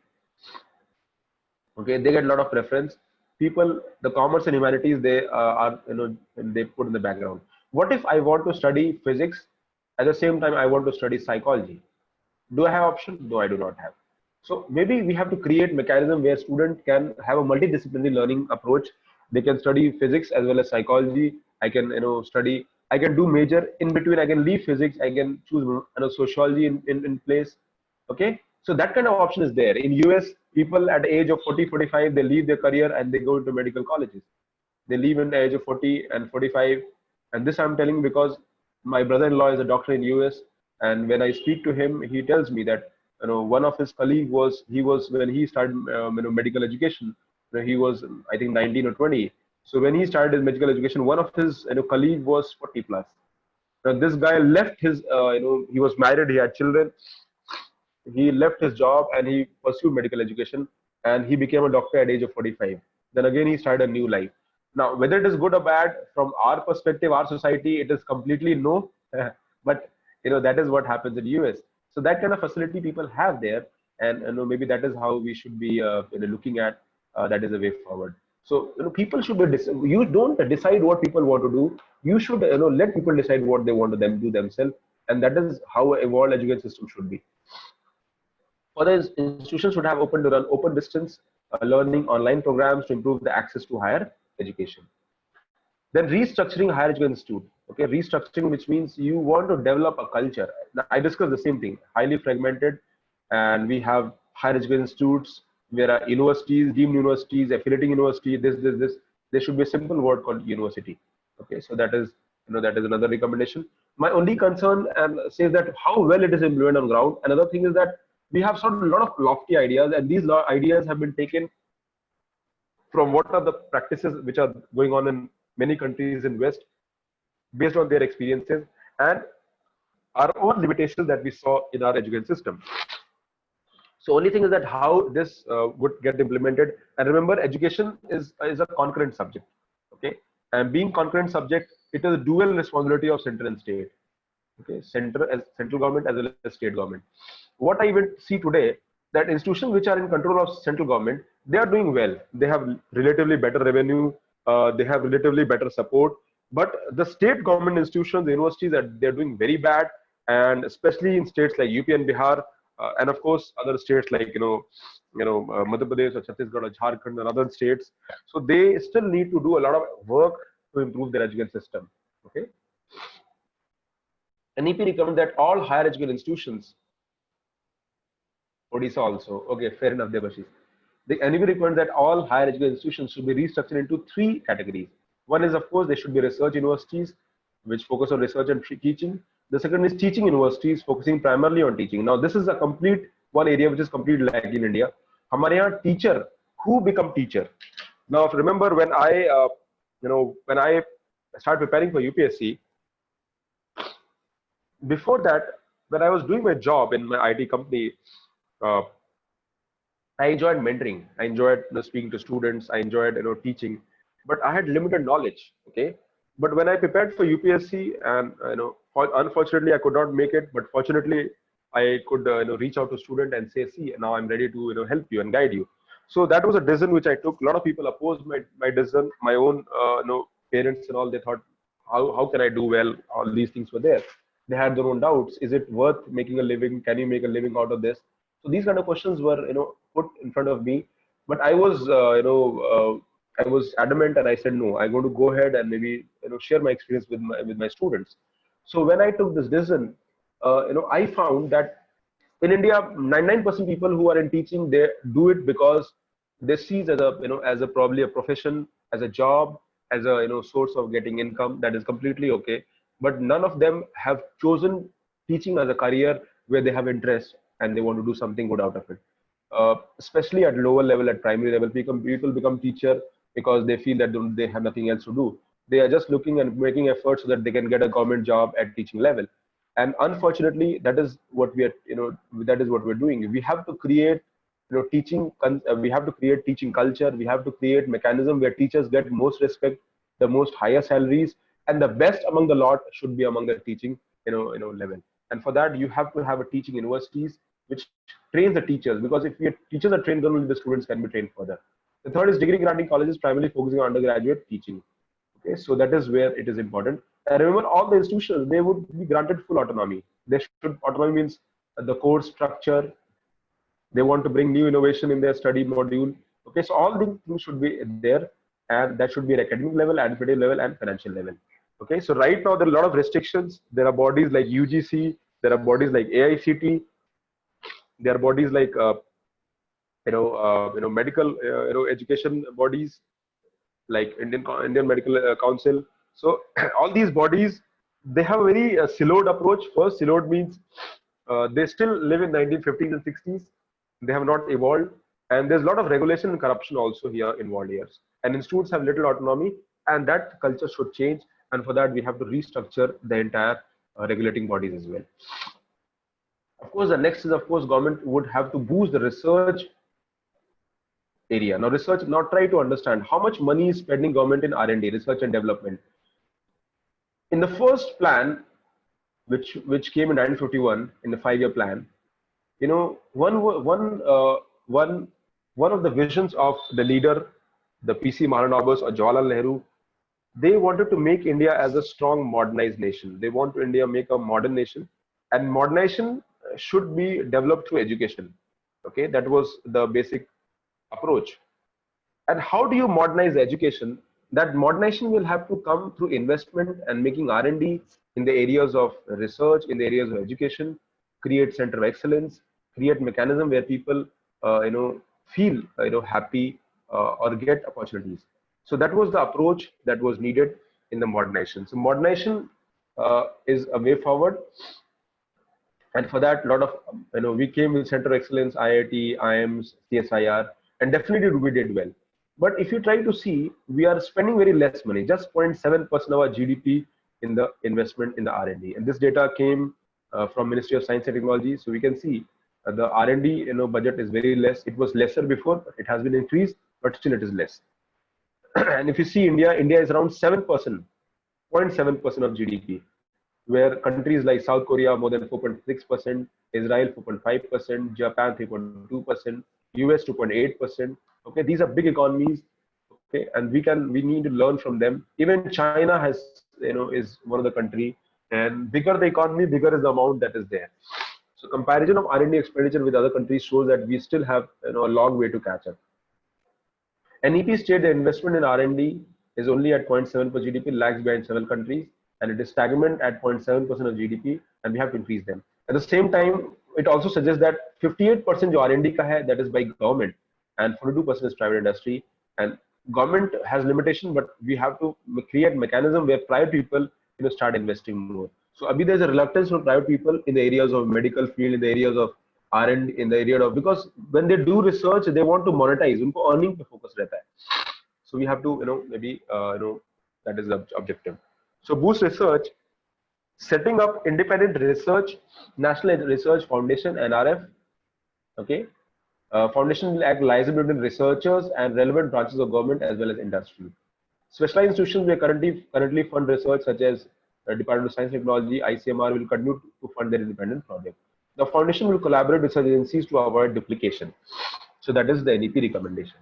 Okay, they get a lot of preference. People, the commerce and humanities, they they put in the background. What if I want to study physics at the same time I want to study psychology? Do I have option? No, I do not have. So maybe we have to create mechanism where student can have a multidisciplinary learning approach. They can study physics as well as psychology. I can study. I can do major in between. I can leave physics. I can choose sociology in place. Okay, so that kind of option is there. In US, people at the age of 40, 45, they leave their career and they go into medical colleges. They leave in the age of 40 and 45. And this I'm telling because my brother-in-law is a doctor in US, and when I speak to him, he tells me that one of his colleague was when he started medical education, he was I think 19 or 20. So when he started his medical education, one of his colleague was 40 plus. Now this guy left his he was married, he had children. He left his job and he pursued medical education, and he became a doctor at age of 45. Then again he started a new life. Now whether it is good or bad from our perspective, our society, it is completely no. But that is what happens in US. So that kind of facility people have there, and maybe that is how we should be looking at. That is the way forward. So people should be. You don't decide what people want to do. You should let people decide what they want to do themselves, and that is how a evolved education system should be. Further, institutions should have open distance learning online programs to improve the access to higher education. Then restructuring higher education institute. Okay, restructuring, which means you want to develop a culture. Now, I discussed the same thing, highly fragmented, and we have higher education institutes, there are universities, deemed universities, affiliating university, this. There should be a simple word called university. Okay, so that is another recommendation. My only concern says that how well it is implemented on ground. Another thing is that we have sort of a lot of lofty ideas, and these ideas have been taken from what are the practices which are going on in many countries in West, based on their experiences and our own limitations that we saw in our education system. So only thing is that how this would get implemented. And remember, education is a concurrent subject. Okay, and being concurrent subject, it is a dual responsibility of center and state. Okay, central government as well as state government. What I even see today, that institutions which are in control of central government, they are doing well. They have relatively better revenue. They have relatively better support. But the state government institutions, the universities, they're doing very bad, and especially in states like UP and Bihar, and of course other states like Madhya Pradesh or Chhattisgarh or Jharkhand and other states. So they still need to do a lot of work to improve their education system. Okay. NEP recommends that all higher education institutions, Odisha also, okay, fair enough, Debashis. The NEP recommends that all higher education institutions should be restructured into three categories. One is, of course, they should be research universities, which focus on research and teaching. The second is teaching universities, focusing primarily on teaching. Now, this is a complete one area which is completely lacking in India. हमारे यहाँ teacher, who become teacher? Now, remember when when I started preparing for UPSC, before that, when I was doing my job in my IT company, uh, I enjoyed mentoring. I enjoyed speaking to students. I enjoyed teaching, but I had limited knowledge. Okay, but when I prepared for UPSC, and unfortunately I could not make it, but fortunately I could reach out to student and say, see, now I'm ready to help you and guide you. So that was a decision which I took. A lot of people opposed my decision. My own parents and all, they thought, how can I do well? All these things were there. They had their own doubts. Is it worth making a living? Can you make a living out of this? So these kind of questions were put in front of me, but I was I was adamant and I said no. I'm going to go ahead and maybe share my experience with my students. So when I took this decision, I found that in India, 99% people who are in teaching, they do it because they see it as a as a probably a profession, as a job, as a source of getting income. That is completely okay. But none of them have chosen teaching as a career where they have interest and they want to do something good out of it. Especially at lower level, at primary level, people become teacher because they feel that they have nothing else to do. They are just looking and making efforts so that they can get a government job at teaching level. And unfortunately, that is what we are that is what we're doing. We have to create we have to create teaching culture. We have to create mechanism where teachers get most respect, the most higher salaries, and the best among the lot should be among the teaching level. And for that, you have to have a teaching universities which trains the teachers, because if your teachers are trained, then only the students can be trained further. The third is degree granting colleges primarily focusing on undergraduate teaching. Okay, so that is where it is important. And remember, all the institutions, they would be granted full autonomy. They should, autonomy means the course structure. They want to bring new innovation in their study module. Okay, so all these things should be there, and that should be at academic level, administrative level, and financial level. Okay, so right now there are a lot of restrictions. There are bodies like UGC, there are bodies like AICT, there are bodies like medical education bodies like Indian Medical Council. So all these bodies, they have a very siloed approach. First, siloed means they still live in 1950s and 60s. They have not evolved, and there's a lot of regulation and corruption also here involved here. And institutes have little autonomy, and that culture should change. And for that, we have to restructure the entire regulating bodies as well. Of course, the next is, of course, government would have to boost the research area. Now, research. Now, try to understand how much money is spending government in R&D, research and development. In the first plan, which came in 1951, in the 5-year plan, one of the visions of the leader, the PC Mahalanobis or Jawaharlal Nehru, they wanted to make India as a strong modernized nation. They want to India make a modern nation, and modernization should be developed through education. Okay, that was the basic approach. And how do you modernize education? That modernization will have to come through investment and making R&D in the areas of research, in the areas of education, create center of excellence, create mechanism where people feel happy or get opportunities. So that was the approach that was needed in the modernization. So modernization is a way forward. And for that, a lot of we came with center of excellence, IIT, IIMs, CSIR, and definitely we did well. But if you try to see, we are spending very less money, just 0.7% of our GDP in the investment in the R&D. And this data came from Ministry of Science and Technology. So we can see the R&D budget is very less. It was lesser before, it has been increased, but still it is less. And if you see India is around 7%, 0.7% of GDP, where countries like South Korea more than 4.6%, Israel 4.5%, Japan 3.2%, US 2.8%. Okay, these are big economies. Okay, and we need to learn from them. Even China has is one of the country, and bigger the economy, bigger is the amount that is there. So comparison of R&D expenditure with other countries shows that we still have a long way to catch up. NEP state the investment in R&D is only at 0.7 per GDP, lags behind several countries, and it is stagnant at 0.7% of GDP, and we have to increase them. At the same time, it also suggests that 58% जो R&D का है, that is by government, and 42% is private industry. And government has limitation, but we have to create mechanism where private people start investing more. So abhi there's a reluctance from private people in the areas of medical field, in the areas of R&D, in the area of, because when they do research, they want to monetize. उनको earning पे focus रहता है. So we have to maybe that is the objective. So boost research, setting up independent research, National Research Foundation, NRF. Okay. Foundation will act liaison between researchers and relevant branches of government as well as industry. Specialized institutions will currently fund research such as Department of Science and Technology, ICMR will continue to fund their independent project. The foundation will collaborate with such agencies to avoid duplication. So that is the NEP recommendation.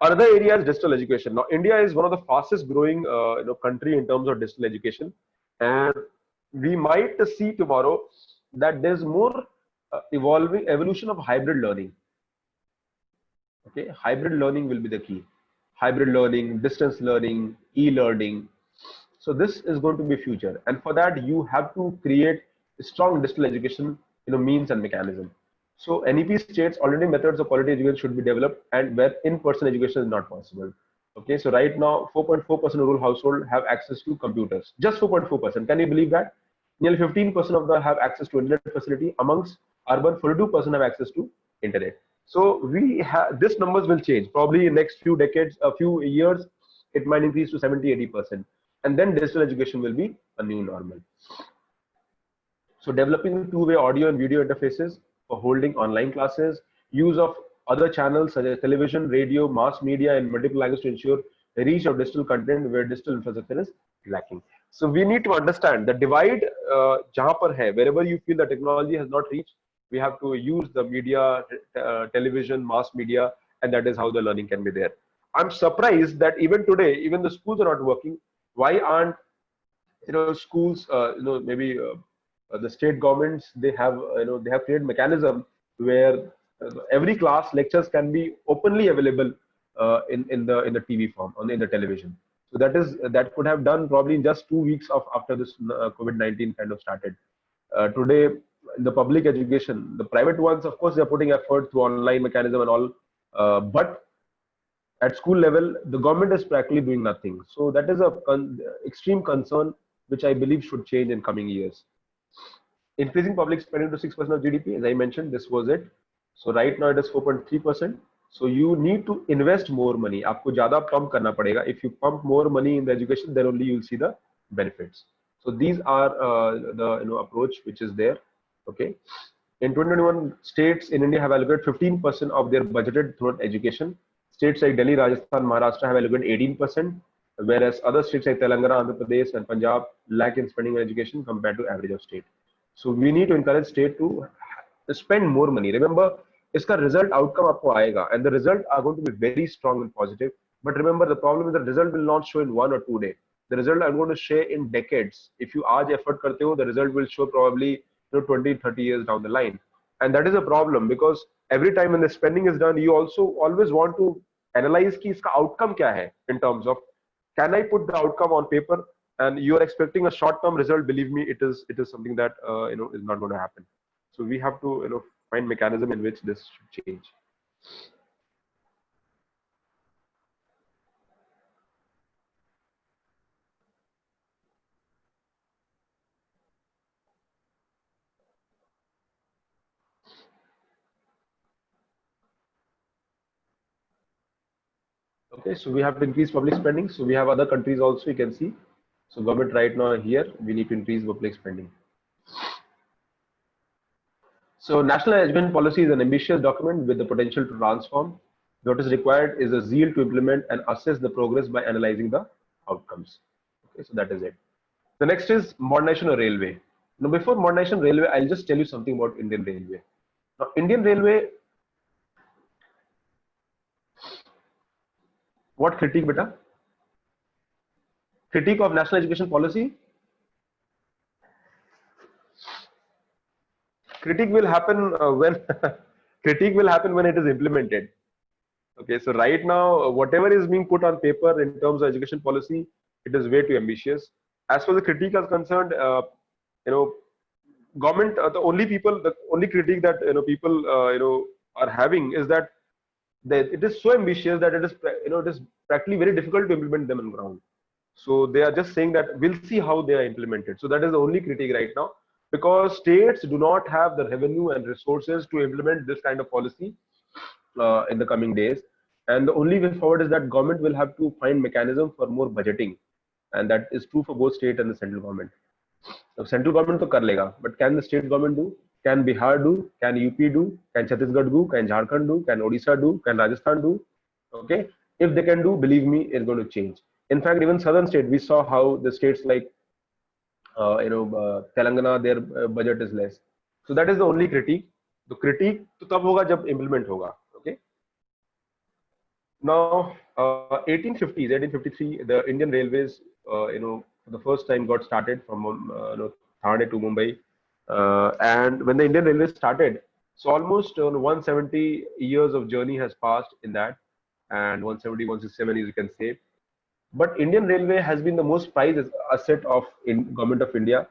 Another area is digital education. Now, India is one of the fastest growing country in terms of digital education, and we might see tomorrow that there's more evolution of hybrid learning. Okay, hybrid learning will be the key. Hybrid learning, distance learning, e-learning. So this is going to be future, and for that you have to create a strong digital education means and mechanism. So NEP states alternative methods of quality education should be developed, and where in-person education is not possible. Okay, so right now 4.4% of rural households have access to computers. Just 4.4%. Can you believe that? Nearly 15% of them have access to internet facility. Amongst urban, 42% have access to internet. So we have, this numbers will change probably in next few decades, a few years. It might increase to 70-80%, and then digital education will be a new normal. So developing two-way audio and video interfaces for holding online classes, use of other channels such as television, radio, mass media in multiple languages to ensure the reach of digital content where digital infrastructure is lacking. So we need to understand the divide jahan par hai, wherever you feel the technology has not reached, we have to use the media, television, mass media, and that is how the learning can be there. I'm surprised that even today, even the schools are not working. Why aren't schools, maybe the state governments, they have they have created mechanism where every class lectures can be openly available in the TV form, in the television. So that could have done probably in just 2 weeks after this COVID-19 kind of started. Today, in the public education, the private ones, of course, they are putting effort through online mechanism and all, but at school level, the government is practically doing nothing. So that is a extreme concern, which I believe should change in coming years. Increasing public spending to 6% of GDP, as I mentioned, this was it. So right now it is 4.3%. So you need to invest more money. आपको ज़्यादा pump करना पड़ेगा. If you pump more money in the education, then only you'll see the benefits. So these are the approach which is there. Okay. In 2021, states in India have allocated 15% of their budgeted toward education. States like Delhi, Rajasthan, Maharashtra have allocated 18%, whereas other states like Telangana, Andhra Pradesh, and Punjab lack in spending on education compared to average of state. So we need to encourage state to spend more money. Remember, iska result outcome aapko aayega, and the result are going to be very strong and positive. But remember, the problem is the result will not show in 1 or 2 days. The result are going to show in decades. If you aaj effort karte ho, the result will show probably 20, 30 years down the line. And that is a problem, because every time when the spending is done, you also always want to analyze ki iska outcome kya hai, in terms of, can I put the outcome on paper? And you are expecting a short-term result. Believe me, it is something that is not going to happen. So we have to find mechanism in which this should change. Okay, so we have to increase public spending. So we have other countries also, you can see. So government right now here, we need to increase public spending. So national education policy is an ambitious document with the potential to transform. What is required is a zeal to implement and assess the progress by analyzing the outcomes. Okay, so that is it. The next is modernization of railway. Now, before modernization of railway, I'll just tell you something about Indian Railway. Now, Indian Railway, what critique, beta? Critique of national education policy? critique will happen when critique will happen when it is implemented. Okay, so right now, whatever is being put on paper in terms of education policy, it is way too ambitious. As far as the critique is concerned, you know, government, the only critique that people are having is that it is so ambitious that it is practically very difficult to implement them on ground. So they are just saying that we'll see how they are implemented. So that is the only critique right now, because states do not have the revenue and resources to implement this kind of policy in the coming days. And the only way forward is that government will have to find mechanism for more budgeting, and that is true for both state and the central government. So central government to kar lega, but can the state government do? Can Bihar do? Can UP do? Can Chhattisgarh do? Can Jharkhand do? Can Odisha do? Can Rajasthan do? Okay, if they can do, believe me, it's going to change. In fact, even southern state, we saw how the states like Telangana, their budget is less. So that is the only critique. The critique to tab hoga jab implement hoga. Okay. Now, 1850s, 1853, the Indian Railways, for the first time got started from Thane to Mumbai. And when the Indian Railways started, so almost 170 years of journey has passed in that, and 170, 167, as you can say. But Indian Railway has been the most prized asset of Government of India.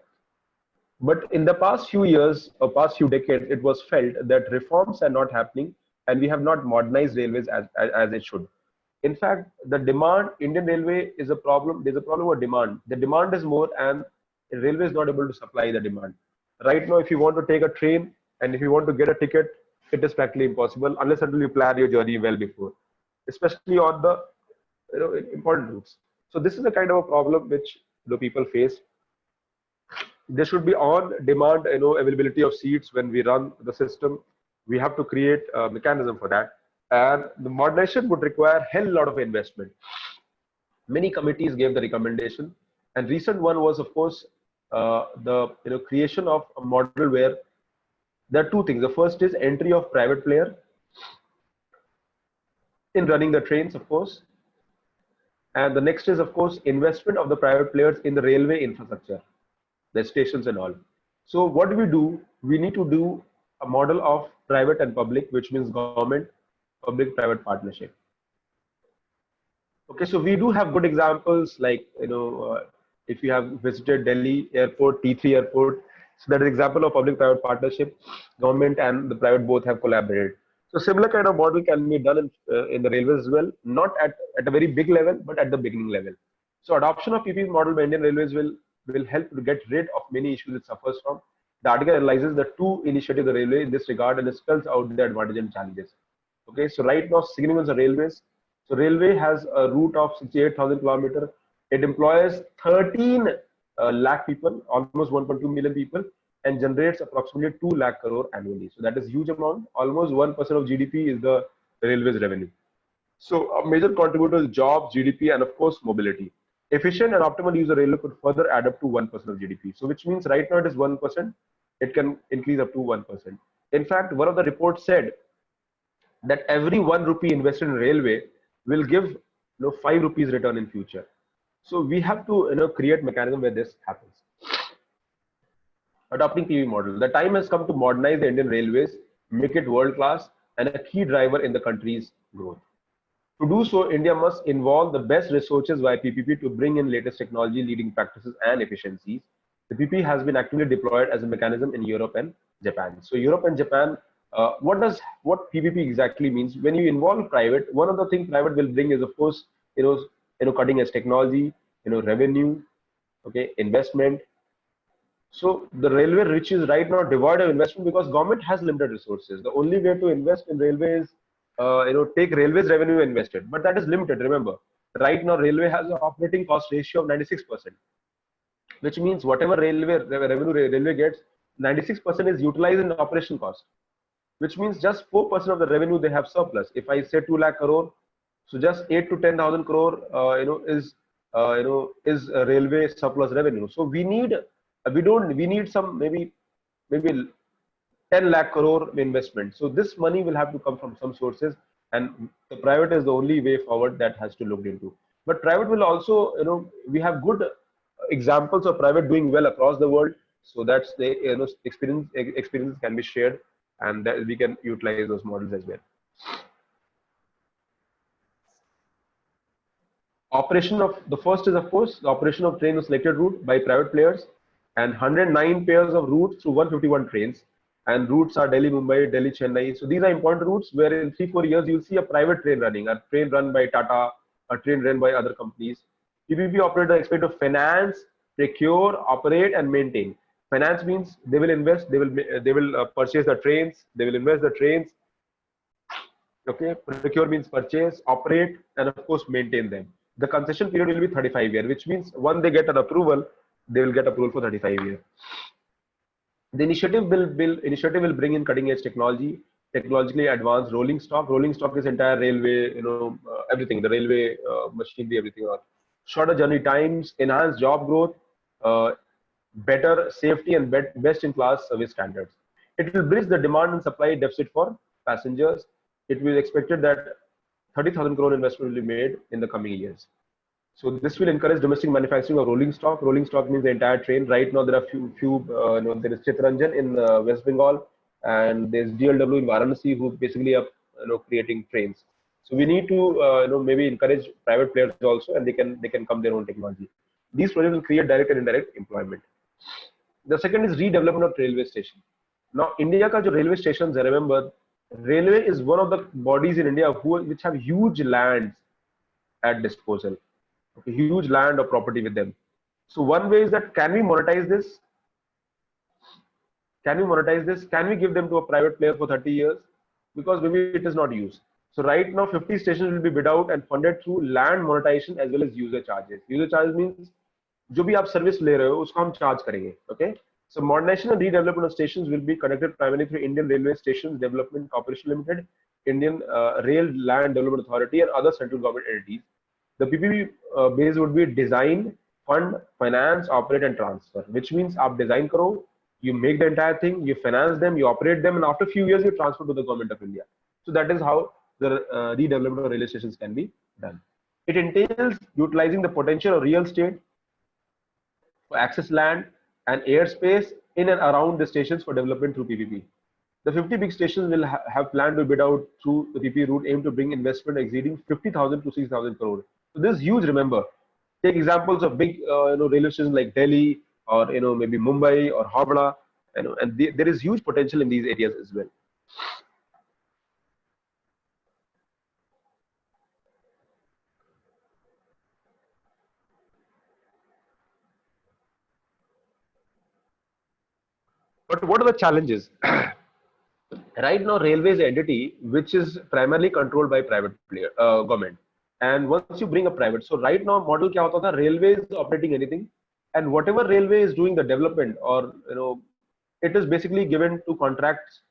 But in the past few years or past few decades, it was felt that reforms are not happening, and we have not modernized railways as it should. In fact, the demand, Indian Railway is a problem. There's a problem with demand. The demand is more, and the railway is not able to supply the demand. Right now, if you want to take a train and if you want to get a ticket, it is practically impossible unless until you plan your journey well before, especially on the important routes. So this is the kind of a problem which the people face. There should be on demand availability of seats when we run the system. We have to create a mechanism for that, and the modernization would require a hell lot of investment. Many committees gave the recommendation, and recent one was, of course, the creation of a model where there are two things. The first is entry of private player in running the trains, of course, and the next is, of course, investment of the private players in the railway infrastructure, the stations and all. So what do? We need to do a model of private and public, which means government, public-private partnership. Okay, so we do have good examples like, if you have visited Delhi airport, T3 airport, so that is example of public-private partnership. Government and the private both have collaborated. So similar kind of model can be done in the railways as well, not at a very big level, but at the beginning level. So adoption of PPP model by Indian Railways will help to get rid of many issues it suffers from. The article analyzes the two initiatives of the railway in this regard and spells out the advantages and challenges. Okay, so right now, significance of railways. So railway has a route of 68,000 kilometers. It employs 13 lakh people, almost 1.2 million people, and generates approximately 2 lakh crore annually. So that is huge amount. Almost 1% of GDP is the railways revenue. So a major contributor is jobs, GDP, and of course mobility. Efficient and optimal use of railway could further add up to 1% of GDP. So which means right now it is 1%. It can increase up to 1%. In fact, one of the reports said that every 1 rupee invested in railway will give 5 rupees return in future. So we have to create mechanism where this happens. Adopting PV model. The time has come to modernize the Indian railways, make it world class, and a key driver in the country's growth. To do so, India must involve the best resources via PPP to bring in latest technology, leading practices, and efficiencies. The PPP has been actively deployed as a mechanism in Europe and Japan. So Europe and Japan, what PPP exactly means? When you involve private, one of the things private will bring is, of course, cutting edge technology, revenue, okay, investment. So the railway, which is right now devoid of investment because government has limited resources. The only way to invest in railway is, take railways revenue invested, but that is limited. Remember, right now railway has an operating cost ratio of 96%, which means whatever revenue railway gets, 96% is utilized in the operation cost, which means just 4% of the revenue they have surplus. If I say 2 lakh crore, so just 8 to 10,000 crore, is railway surplus revenue. So we need some maybe 10 lakh crore investment. So this money will have to come from some sources, and the private is the only way forward that has to look into. But private will also, we have good examples of private doing well across the world. So that's the experiences can be shared, and that we can utilize those models as well. Operation of the first is of course the operation of train on selected route by private players, and 109 pairs of routes through 151 trains. And routes are Delhi, Mumbai, Delhi, Chennai. So these are important routes where in 3-4 years you'll see a private train running, a train run by Tata, a train run by other companies. PPP operator expect to finance, procure, operate, and maintain. Finance means they will invest, they will purchase the trains, they will invest the trains. Okay, procure means purchase, operate, and of course maintain them. The concession period will be 35 years, which means once they get an approval, they will get approval for 35 years. The initiative will bring in cutting edge technology, technologically advanced rolling stock. Rolling stock is entire railway, everything, the railway machinery, everything. Shorter journey times, enhanced job growth, uh, better safety, and best in class service standards. It will bridge the demand and supply deficit for passengers. It will expected that 30,000 crore investment will be made in the coming years. So this will encourage domestic manufacturing of rolling stock. Rolling stock means the entire train. Right now there are there is Chittaranjan in West Bengal, and there's DLW in Varanasi who basically are creating trains. So we need to maybe encourage private players also, and they can come their own technology. These projects will create direct and indirect employment. The second is redevelopment of railway station. Now India ka jo railway stations hai, remember, railway is one of the bodies in India which have huge lands at disposal. Okay, huge land or property with them. So one way is that can we monetize this? Can we monetize this? Can we give them to a private player for 30 years? Because maybe it is not used. So right now 50 stations will be bid out and funded through land monetization as well as user charges. User charges means जो भी आप service ले रहे हो उसको हम charge करेंगे. Okay. So modernization and redevelopment of stations will be conducted primarily through Indian Railway Stations Development Corporation Limited, Indian Rail Land Development Authority, and other central government entities. The PPP base would be design, fund, finance, operate, and transfer. Which means आप design करो, you make the entire thing, you finance them, you operate them, and after a few years you transfer to the government of India. So that is how the redevelopment of railway stations can be done. It entails utilizing the potential of real estate for access land and airspace in and around the stations for development through PPP. The 50 big stations will have planned to bid out through the PPP route, aim to bring investment exceeding 50,000 to 6,000 crore. So this is huge. Remember, take examples of big railway stations like Delhi or maybe Mumbai or Howrah, and there is huge potential in these areas as well. But what are the challenges? Right now, railway is an entity which is primarily controlled by private player, government. And once you bring a private, so right now model kya hota tha, railway is operating anything, and whatever railway is doing the development, or it is basically given to contracts,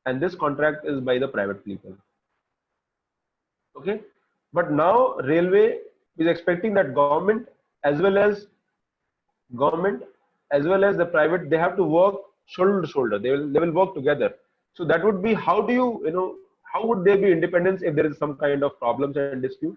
and this contract is by the private people. Okay, but now railway is expecting that government as well as the private, they have to work shoulder to shoulder. They will work together. So that would be, how do how would there be independence if there is some kind of problems and dispute?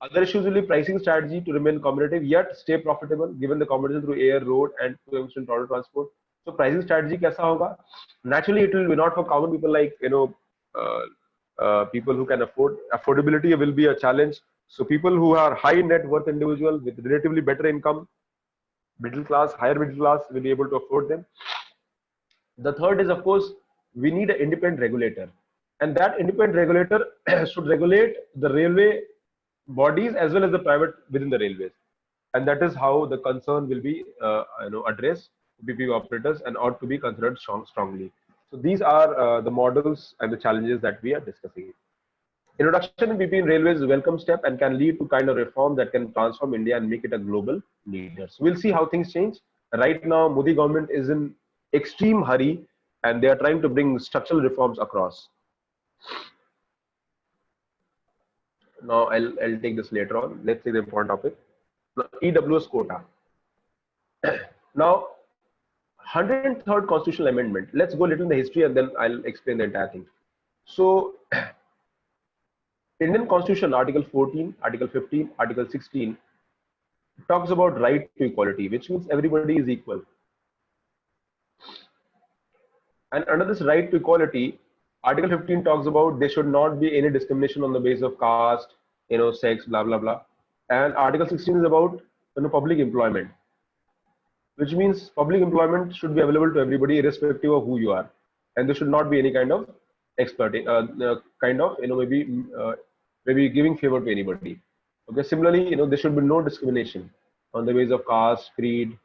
Other issues will be pricing strategy to remain competitive yet stay profitable given the competition through air, road, and coexistent road transport. So pricing strategy kaisa hoga? Naturally, it will be not for common people like people who can afford. Affordability will be a challenge. So people who are high net worth individual with relatively better income, middle class, higher middle class, will be able to afford them. The third is, of course, we need an independent regulator, and that independent regulator should regulate the railway bodies as well as the private within the railways, and that is how the concern will be addressed to PPP operators and ought to be considered strongly. So these are the models and the challenges that we are discussing. Introduction in PPP in railways is a welcome step and can lead to kind of reform that can transform India and make it a global leader. So we'll see how things change. Right now, Modi government is in extreme hurry and they are trying to bring structural reforms across. Now I'll take this later on. Let's see the important topic. Now, EWS quota. Now, 103rd constitutional amendment. Let's go a little in the history and then I'll explain the entire thing. So, Indian Constitution, Article 14, Article 15, Article 16 talks about right to equality, which means everybody is equal. And under this right to equality, Article 15 talks about there should not be any discrimination on the basis of caste, sex, blah blah blah. And Article 16 is about public employment, which means public employment should be available to everybody irrespective of who you are, and there should not be any kind of exploiting, kind of maybe giving favor to anybody. Okay, similarly, there should be no discrimination on the basis of caste, creed,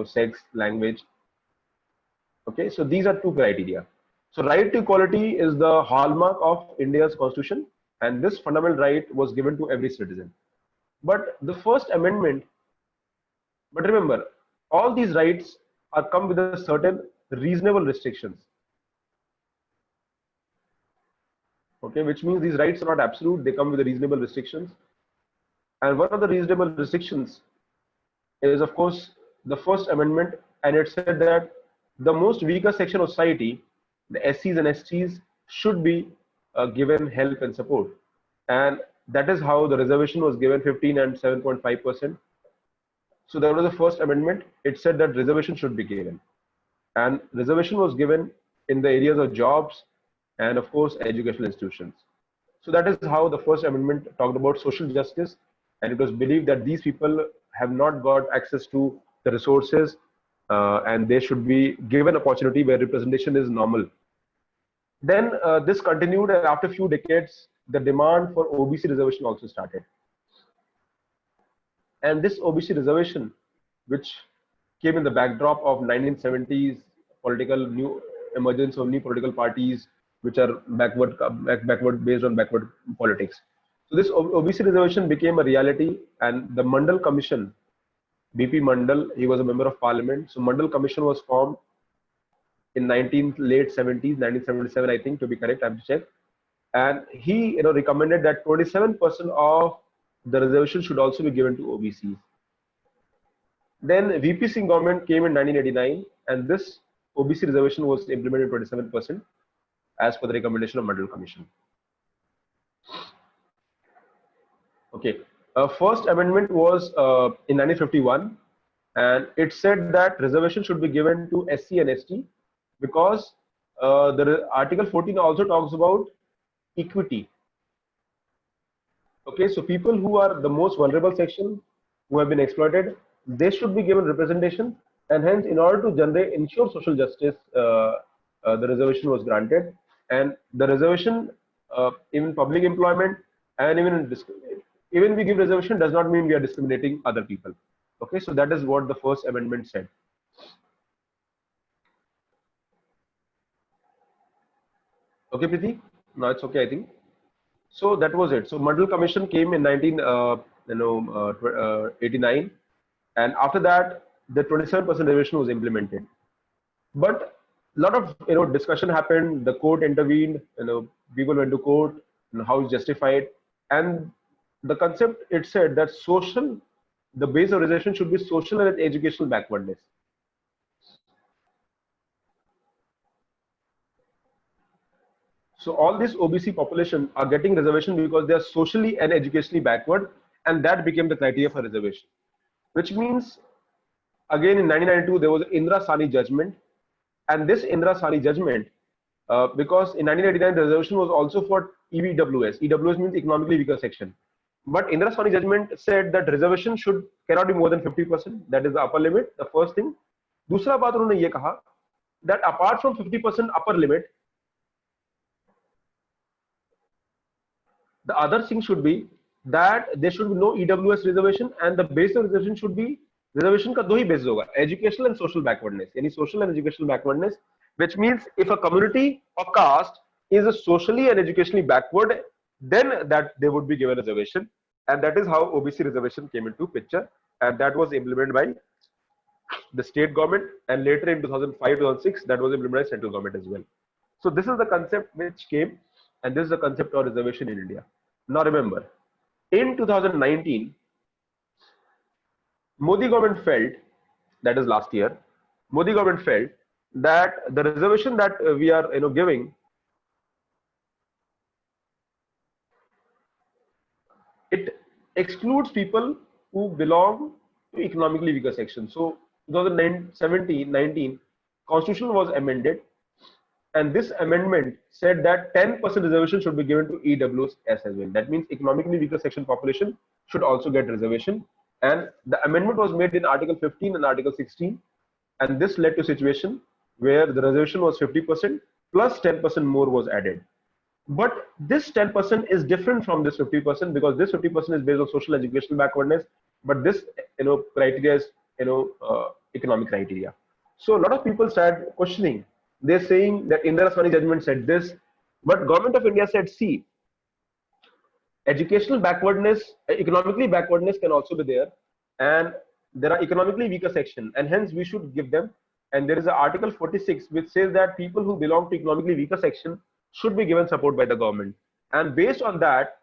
sex, language. Okay, so these are two criteria. So right to equality is the hallmark of India's constitution, and this fundamental right was given to every citizen. But the first amendment, but remember, all these rights are come with a certain reasonable restrictions. Okay, which means these rights are not absolute, they come with reasonable restrictions. And one of the reasonable restrictions is, of course, the First Amendment, and it said that the most weaker section of society, the SCs and STs, should be given help and support. And that is how the reservation was given 15 and 7.5%. So that was the First Amendment. It said that reservation should be given. And reservation was given in the areas of jobs and, of course, educational institutions. So that is how the First Amendment talked about social justice. And it was believed that these people have not got access to the resources, and they should be given opportunity where representation is normal. Then this continued, and after a few decades, the demand for OBC reservation also started. And this OBC reservation, which came in the backdrop of 1970s political new emergence of new political parties, which are backward based on backward politics. So this OBC reservation became a reality, and the Mandal Commission, BP Mandal, he was a member of parliament. So Mandal Commission was formed in late 70s, 1977, I think, to be correct, I have to check. And he recommended that 27% of the reservation should also be given to OBCs. Then VP Singh government came in 1989, and this OBC reservation was implemented 27% as per the recommendation of Mandal Commission. Okay, first amendment was in 1951, and it said that reservation should be given to SC and ST because the Article 14 also talks about equity. Okay, so people who are the most vulnerable section, who have been exploited, they should be given representation, and hence, in order to ensure social justice, the reservation was granted. And the reservation, in public employment, and even we give reservation does not mean we are discriminating other people. Okay, so that is what the First Amendment said. Okay, Preeti? No, it's okay, I think. So that was it. So Mandal Commission came in 1989, and after that, the 27% reservation was implemented. But a lot of discussion happened. The court intervened. People went to court. How it's justified, and the concept, it said that the base of reservation should be social and educational backwardness. So all this OBC population are getting reservation because they are socially and educationally backward, and that became the criteria for reservation. Which means, again in 1992 there was an Indira Sahni judgment, and this Indira Sahni judgment, because in 1989 the reservation was also for EWS. EWS means economically weaker section. But Indira Sahni judgment said that reservation cannot be more than 50%. That is the upper limit. The first thing. दूसरा बात उन्होंने ये कहा that apart from 50% upper limit, the other thing should be that there should be no EWS reservation, and the base of reservation should be reservation का दो ही basis होगा, educational and social backwardness. यानी social and educational backwardness, which means if a community or caste is socially and educationally backward, then that they would be given reservation, and that is how OBC reservation came into picture, and that was implemented by the state government, and later in 2005-2006 that was implemented by central government as well. So this is the concept which came, and this is the concept of reservation in India. Now remember, in 2019, Modi government felt, that is last year, Modi government felt that the reservation that we are giving, it excludes people who belong to economically weaker section. So 2017-19 constitution was amended, And this amendment said that 10% reservation should be given to EWS as well. That means economically weaker section population should also get reservation. And the amendment was made in Article 15 and Article 16. And this led to a situation where the reservation was 50% plus 10% more was added. But this 10% is different from this 50% because this 50% is based on social educational backwardness, but this criteria is economic criteria. So a lot of people started questioning. They're saying that Indira Swani judgment said this, but Government of India said, see, educational backwardness, economically backwardness can also be there, and there are economically weaker sections, and hence we should give them. And there is an Article 46 which says that people who belong to economically weaker section should be given support by the government. And based on that,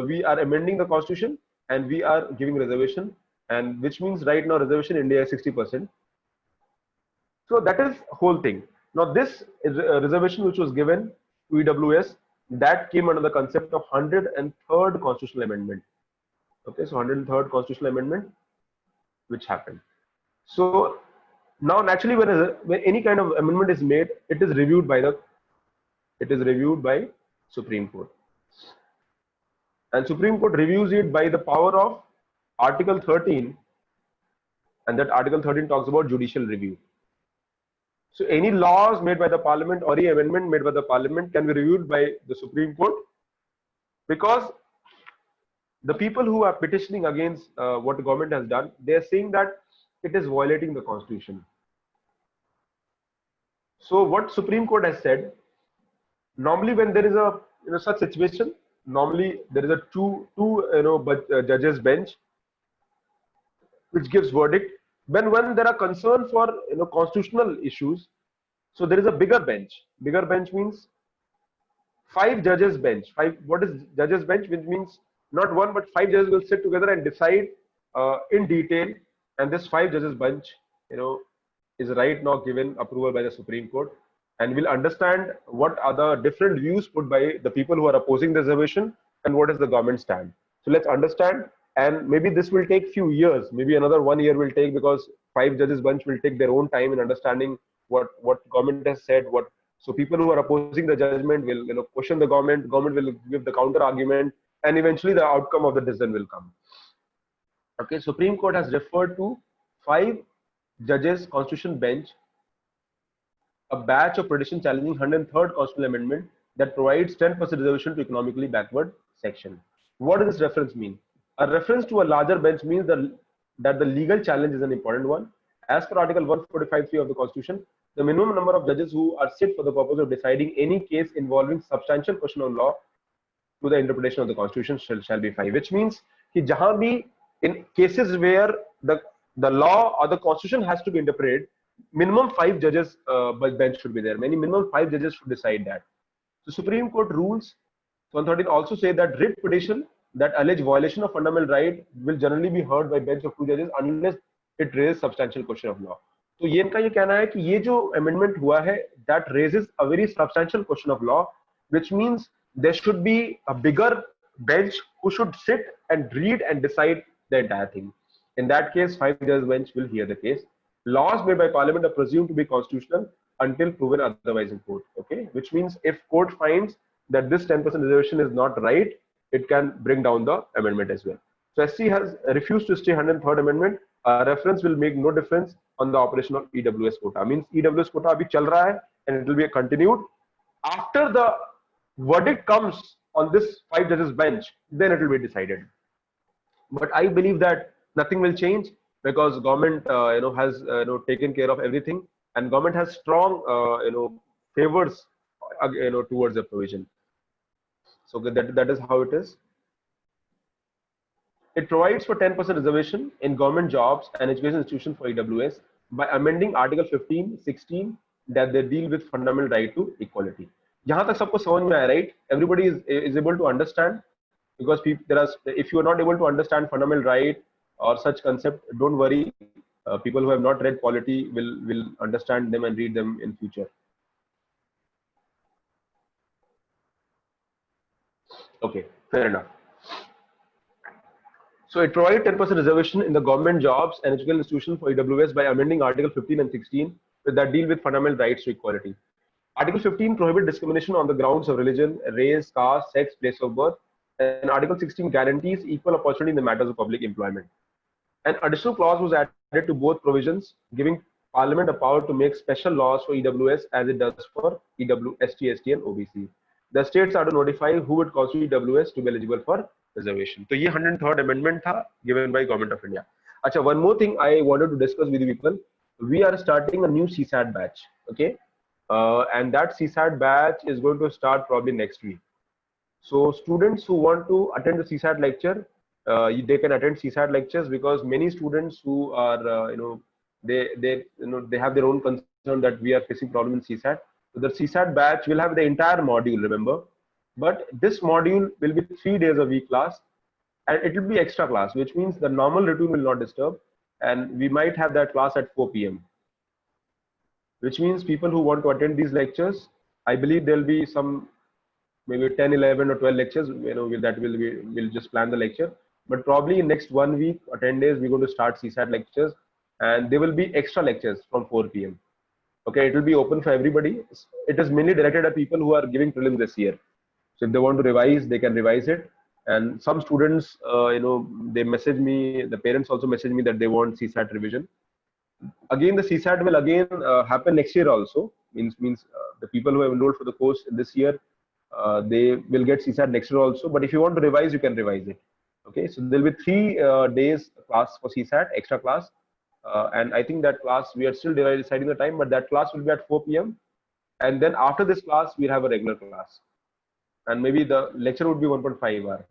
we are amending the constitution and we are giving reservation, and which means right now reservation in India is 60%. So that is whole thing. Now this is a reservation which was given to EWS, that came under the concept of 103rd constitutional amendment. Okay, so 103rd constitutional amendment which happened. So now naturally when any kind of amendment is made, it is reviewed by Supreme Court. And Supreme Court reviews it by the power of Article 13, and that Article 13 talks about judicial review. So any laws made by the Parliament or any amendment made by the Parliament can be reviewed by the Supreme Court, because the people who are petitioning against what the government has done, they are saying that it is violating the Constitution. So what Supreme Court has said, normally when there is a such situation, normally there is a two judges bench which gives verdict. When there are concern for constitutional issues, so there is a bigger bench. Bigger bench means 5 judges bench. What is judges bench? Which means not one but 5 judges will sit together and decide in detail. And this 5 judges bench, is right now given approval by the Supreme Court, and will understand what are the different views put by the people who are opposing the reservation and what is the government stand. So let's understand. And maybe this will take few years, maybe another 1 year will take, because 5 judges bench will take their own time in understanding what government has said. So people who are opposing the judgment will question the government will give the counter argument, and eventually the outcome of the decision will come. Okay, Supreme Court has referred to 5 judges constitution bench, a batch of petition challenging 103rd constitutional amendment that provides 10% reservation to economically backward section. What does this reference mean? A reference to a larger bench means that the legal challenge is an important one. As per Article 145(3) of the Constitution, the minimum number of judges who are sit for the purpose of deciding any case involving substantial question of law to the interpretation of the Constitution shall be 5. Which means that jahan bhi in cases where the law or the Constitution has to be interpreted, minimum 5 judges bench should be there. Minimum 5 judges should decide that. So Supreme Court rules 113 also say that writ petition that allege violation of fundamental right will generally be heard by bench of 2 judges unless it raises substantial question of law. तो ये इनका ये कहना है कि ये जो amendment हुआ है, that raises a very substantial question of law, which means there should be a bigger bench who should sit and read and decide the entire thing. In that case, 5 judges bench will hear the case. Laws made by Parliament are presumed to be constitutional until proven otherwise in court. Okay, which means if court finds that this 10% reservation is not right, it can bring down the amendment as well. So SC has refused to stay 103rd amendment. Reference will make no difference on the operation of EWS quota. Means EWS quota abhi chal raha hai and it will be continued. After the verdict comes on this 5 judges bench, then it will be decided. But I believe that nothing will change because government has taken care of everything, and government has strong favors towards the provision. So that is how it is. It provides for 10% reservation in government jobs and education institutions for EWS by amending Article 15, 16 that they deal with fundamental right to equality. Jahan tak sabko samajh mein aaya, right? Everybody is able to understand, because if you are not able to understand fundamental right or such concept, don't worry. People who have not read polity will understand them and read them in future. Okay, fair enough. So it provides 10% reservation in the government jobs and educational institutions for EWS by amending Article 15 and 16 that deal with fundamental rights to equality. Article 15 prohibits discrimination on the grounds of religion, race, caste, sex, place of birth, and Article 16 guarantees equal opportunity in the matters of public employment. An additional clause was added to both provisions, giving Parliament a power to make special laws for EWS as it does for EW, ST, ST, and OBC. The states are to notify who would constitute EWS to be eligible for reservation. So, ये 103rd amendment था given by Government of India. अच्छा, one more thing I wanted to discuss with you people. We are starting a new CSAT batch. Okay, and that CSAT batch is going to start probably next week. So students who want to attend the CSAT lecture, they can attend CSAT lectures, because many students who are, they have their own concern that we are facing problem in CSAT. So the CSAT batch will have the entire module, remember, but this module will be 3 days a week class, and it will be extra class, which means the normal routine will not disturb, and we might have that class at 4 p.m. Which means people who want to attend these lectures, I believe there will be some maybe 10, 11 or 12 lectures, that we'll just plan the lecture. But probably in next 1 week or 10 days, we're going to start CSAT lectures, and there will be extra lectures from 4 p.m. Okay, it will be open for everybody. It is mainly directed at people who are giving prelims this year. So if they want to revise, they can revise it. And some students, they message me, the parents also message me that they want CSAT revision. Again, the CSAT will again happen next year also. Means the people who have enrolled for the course this year, they will get CSAT next year also. But if you want to revise, you can revise it. Okay, so there will be 3 days class for CSAT, extra class. And I think that class, we are still deciding the time, but that class will be at 4 p.m. And then after this class, we'll have a regular class. And maybe the lecture would be 1.5 hour.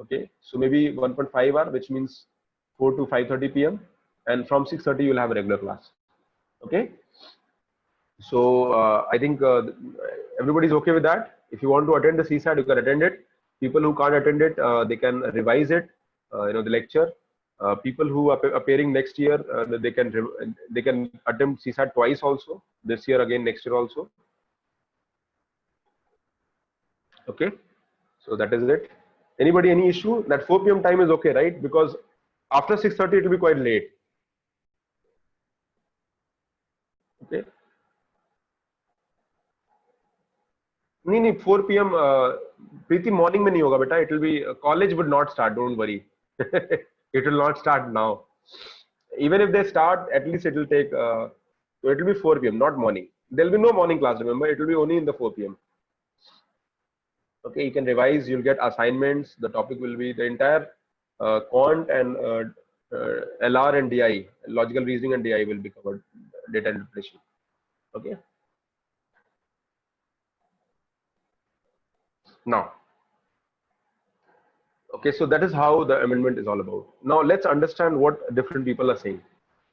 Okay, so maybe 1.5 hour, which means 4 to 5:30 p.m. And from 6:30, you'll have a regular class. Okay. So I think everybody's okay with that. If you want to attend the CSAT, you can attend it. People who can't attend it, they can revise it. The lecture. People who are appearing next year, they can attempt CSAT twice also. This year again, next year also. Okay. So that is it. Anybody any issue? That 4 p.m. time is okay, right? Because after 6:30, it will be quite late. Okay. नहीं 4 p.m. प्रीति morning में नहीं होगा बेटा. It will be college would not start. Don't worry. It will not start now. Even if they start, at least it will take. So it will be 4 p.m. not morning. There will be no morning class. Remember, it will be only in the 4 p.m. Okay, you can revise. You'll get assignments. The topic will be the entire quant and LR and DI, logical reasoning and DI will be covered. Data interpretation. Okay. Now, okay, so that is how the amendment is all about. Now let's understand what different people are saying.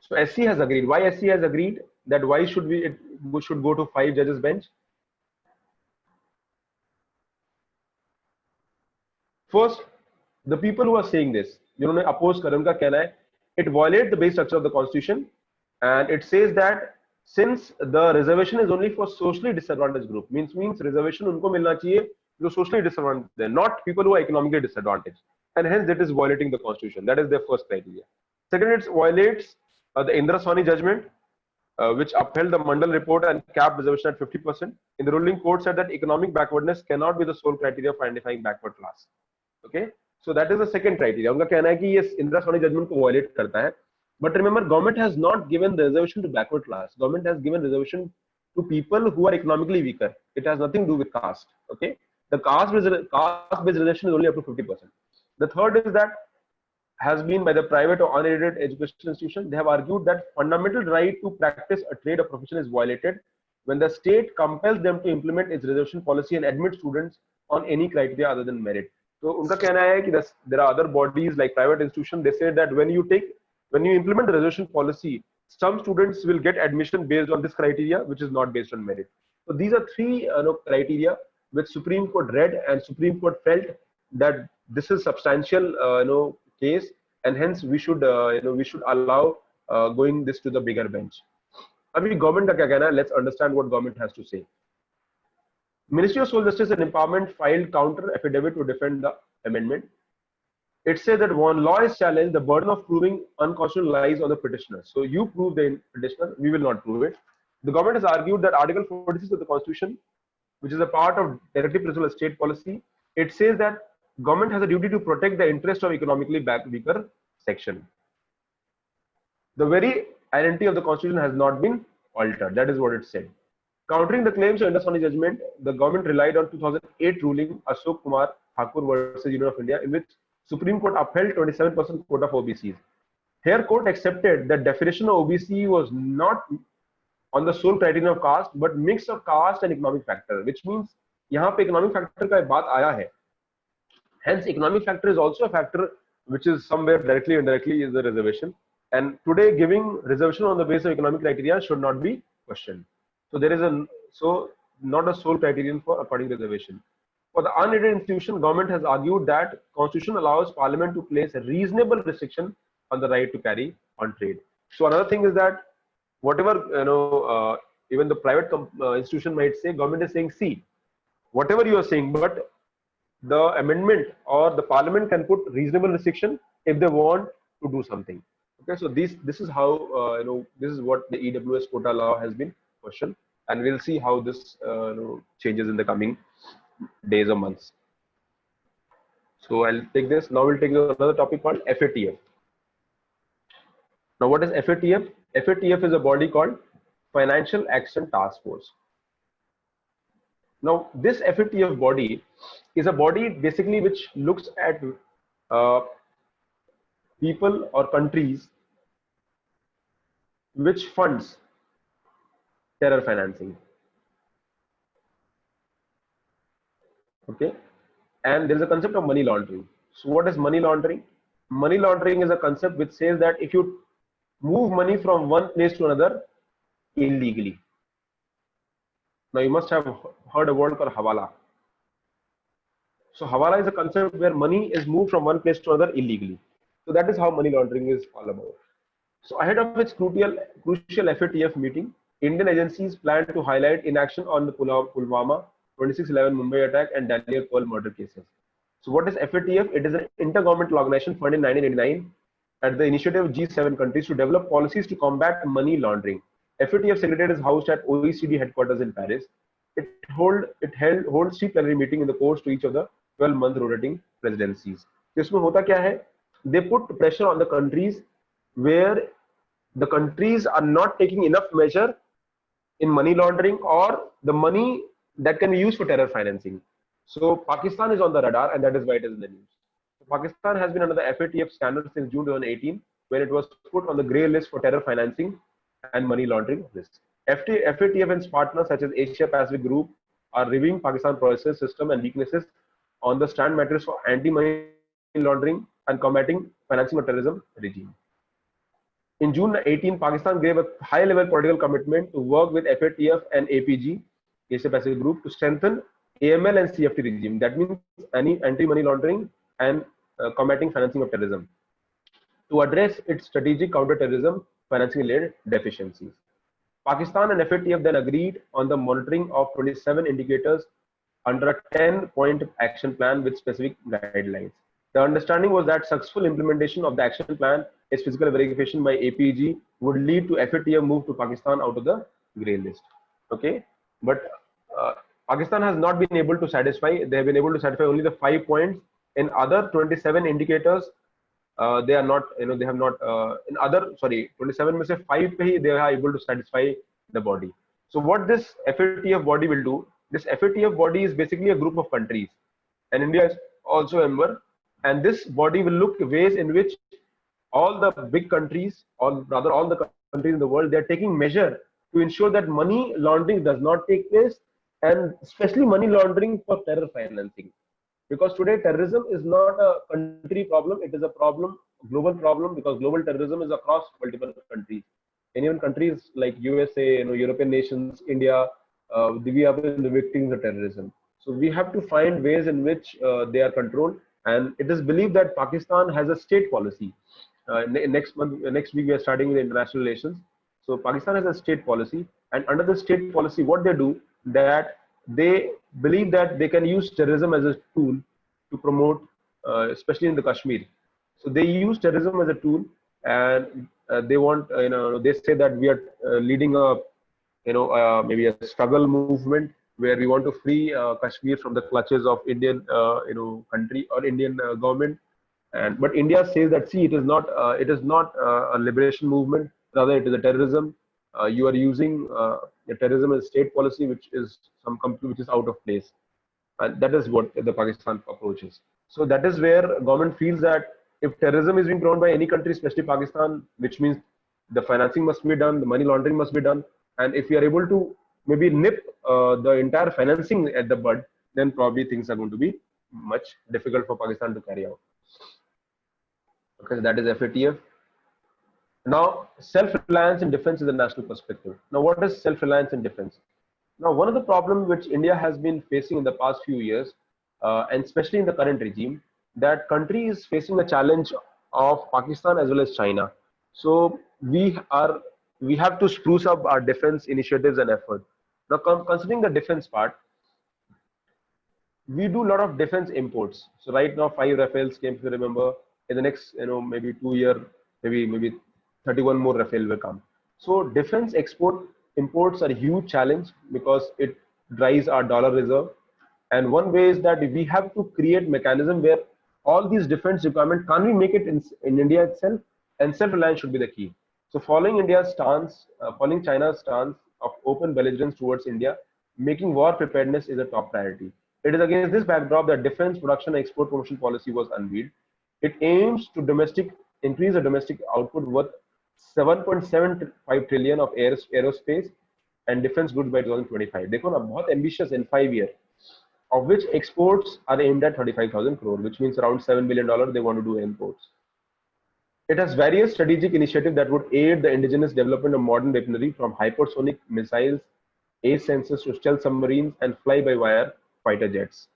So SC has agreed. Why SC has agreed that why should we should go to 5 judges bench? First, the people who are saying this, जिन्होंने oppose कर उनका कहना है, it violates the base structure of the constitution, and it says that since the reservation is only for socially disadvantaged group, means reservation उनको मिलना चाहिए जो socially disadvantaged, not people who are economically disadvantaged, and hence it is violating the constitution. That is their first criteria. Second, it violates the Indra Sawhney judgment, which upheld the Mandal report and capped reservation at 50%. In the ruling, court said that economic backwardness cannot be the sole criteria for identifying backward class. Okay, so that is the second criteria. उनका कहना है कि ये Indra Sawhney judgment को violate करता है. But remember, government has not given the reservation to backward class. Government has given reservation to people who are economically weaker. It has nothing to do with caste. Okay, the caste-based reservation is only up to 50%. The third is that has been by the private or unaided education institution. They have argued that fundamental right to practice a trade or profession is violated when the state compels them to implement its reservation policy and admit students on any criteria other than merit. So उनका कहना है कि there are other bodies like private institutions. They say that when you implement the reservation policy, some students will get admission based on this criteria, which is not based on merit. So these are 3 criteria which Supreme Court read, and Supreme Court felt that this is substantial case, and hence we should allow going this to the bigger bench. Abhi government का क्या कहना है? Let's understand what government has to say. Ministry of Social Justice and Empowerment filed counter affidavit to defend the amendment. It says that when law is challenged, the burden of proving unconstitutional lies on the petitioner. So you prove the petitioner, we will not prove it. The government has argued that Article 46 of the Constitution, which is a part of directive principle of state policy, it says that government has a duty to protect the interest of economically weaker section. The very identity of the Constitution has not been altered. That is what it said. Countering the claims of Indus Valley judgment, the government relied on 2008 ruling Ashok Kumar Thakur versus Union of India, in which Supreme Court upheld 27% quota for OBCs. Here, court accepted that definition of OBC was not on the sole criterion of caste, but mix of caste and economic factor, which means यहाँ पे economic factor का बात आया है. Hence, economic factor is also a factor which is somewhere directly or indirectly is the reservation. And today, giving reservation on the basis of economic criteria should not be questioned. So there is not a sole criterion for according reservation. For the unaided institution, government has argued that Constitution allows Parliament to place a reasonable restriction on the right to carry on trade. So another thing is that whatever even the private institution might say, government is saying, see, whatever you are saying, but the amendment or the Parliament can put reasonable restriction if they want to do something. Okay, so this is how this is what the EWS quota law has been questioned, and we'll see how this changes in the coming days or months. So I'll take this. Now we'll take another topic called FATF. Now, what is FATF? FATF is a body called Financial Action Task Force. Now, this FATF body is a body basically which looks at people or countries which funds terror financing. Okay, and there is a concept of money laundering. So, what is money laundering? Money laundering is a concept which says that if you move money from one place to another illegally. Now, you must have heard a word called hawala. So, hawala is a concept where money is moved from one place to another illegally. So, that is how money laundering is all about. So, ahead of its crucial FATF meeting, Indian agencies plan to highlight inaction on the Pulwama, 26/11 Mumbai attack and Daniel Pearl murder cases. So, what is FATF? It is an intergovernmental organization formed in 1989 at the initiative of G7 countries to develop policies to combat money laundering. FATF secretariat is housed at OECD headquarters in Paris. It holds three plenary meetings in the course to each of the 12-month rotating presidencies. इसमें होता क्या है? They put pressure on the countries where the countries are not taking enough measure in money laundering or the money that can be used for terror financing. So Pakistan is on the radar, and that is why it is in the news. So Pakistan has been under the FATF standard since June 2018, when it was put on the grey list for terror financing and money laundering risk. FATF and its partners such as Asia Pacific Group are reviewing Pakistan process system and weaknesses on the stand matters for anti-money laundering and combating financing of terrorism regime. In June 18, Pakistan gave a high-level political commitment to work with FATF and APG, Asia Pacific Group, to strengthen AML and CFT regime. That means anti-money laundering and combating financing of terrorism, to address its strategic counter-terrorism financing-related deficiencies. Pakistan and FATF then agreed on the monitoring of 27 indicators under a 10-point action plan with specific guidelines. The understanding was that successful implementation of the action plan is physical verification by APG would lead to FATF move to Pakistan out of the grey list. Okay, but Pakistan has not been able to satisfy. They have been able to satisfy only the 5 points. In other 27 indicators, they are not. They have not. In other 27 में से 5 पे ही they are able to satisfy the body. So what this FATF body will do? This FATF body is basically a group of countries, and India is also a member. And this body will look at ways in which all the big countries, or rather all the countries in the world, they are taking measure to ensure that money laundering does not take place, and especially money laundering for terror financing. Because today terrorism is not a country problem; it is a problem, global problem, because global terrorism is across multiple countries. And even countries like USA, European nations, India, we have been the victims of terrorism. So we have to find ways in which they are controlled. And it is believed that Pakistan has a state policy. Next week we are starting with international relations. So Pakistan has a state policy, and under the state policy, what they do, that they believe that they can use terrorism as a tool to promote, especially in the Kashmir. So they use terrorism as a tool, and they want, they say that we are leading a maybe a struggle movement where we want to free Kashmir from the clutches of Indian, country or Indian government. And but India says that, see, it is not a liberation movement. Rather, it is a terrorism. You are using terrorism as state policy, which is out of place. And that is what the Pakistan approach is. So that is where government feels that if terrorism is being promoted by any country, especially Pakistan, which means the financing must be done, the money laundering must be done, and if we are able to maybe nip the entire financing at the bud, then probably things are going to be much difficult for Pakistan to carry out. Okay, so that is FATF. Now, self-reliance in defense is a national perspective. Now, what is self-reliance in defense? Now, one of the problems which India has been facing in the past few years, and especially in the current regime, that country is facing a challenge of Pakistan as well as China. So we have to spruce up our defense initiatives and effort. Now, considering the defense part, we do a lot of defense imports. So right now, 5 Rafales came, if you remember. In the next, maybe 2 year, maybe 31 more Rafale will come. So defense imports are a huge challenge because it drives our dollar reserve. And one way is that we have to create mechanism where all these defense requirements, can we make it in India itself? And self-reliance should be the key. So following China's stance of open belligerence towards India, making war preparedness is a top priority. It is against this backdrop that defense production and export promotion policy was unveiled. It aims to increase the domestic output worth 7.75 trillion of aerospace and defense goods by 2025. They are very ambitious in 5 years, of which exports are aimed at 35,000 crore, which means around $7 billion they want to do imports. It has various strategic initiatives that would aid the indigenous development of modern weaponry, from hypersonic missiles, ace sensors to stealth submarines and fly-by-wire fighter jets.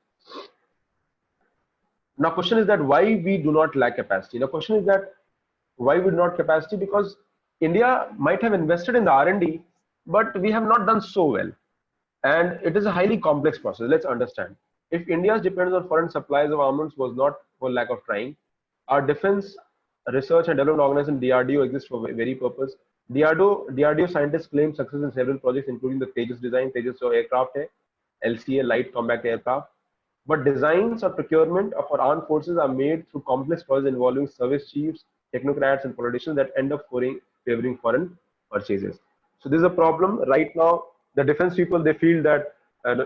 Now, question is that why we do not lack capacity. Now, question is that why we do not capacity, because India might have invested in the R&D, but we have not done so well. And it is a highly complex process. Let's understand. If India's dependence on foreign supplies of armaments was not for lack of trying, our Defense Research and Development Organization DRDO exists for a very purpose. DRDO scientists claim success in several projects, including the Tejas design. Tejas aircraft hai, LCA, light combat aircraft. But designs or procurement of our armed forces are made through complex processes involving service chiefs, technocrats, and politicians that end up favoring foreign purchases. So this is a problem right now. The defense people, they feel that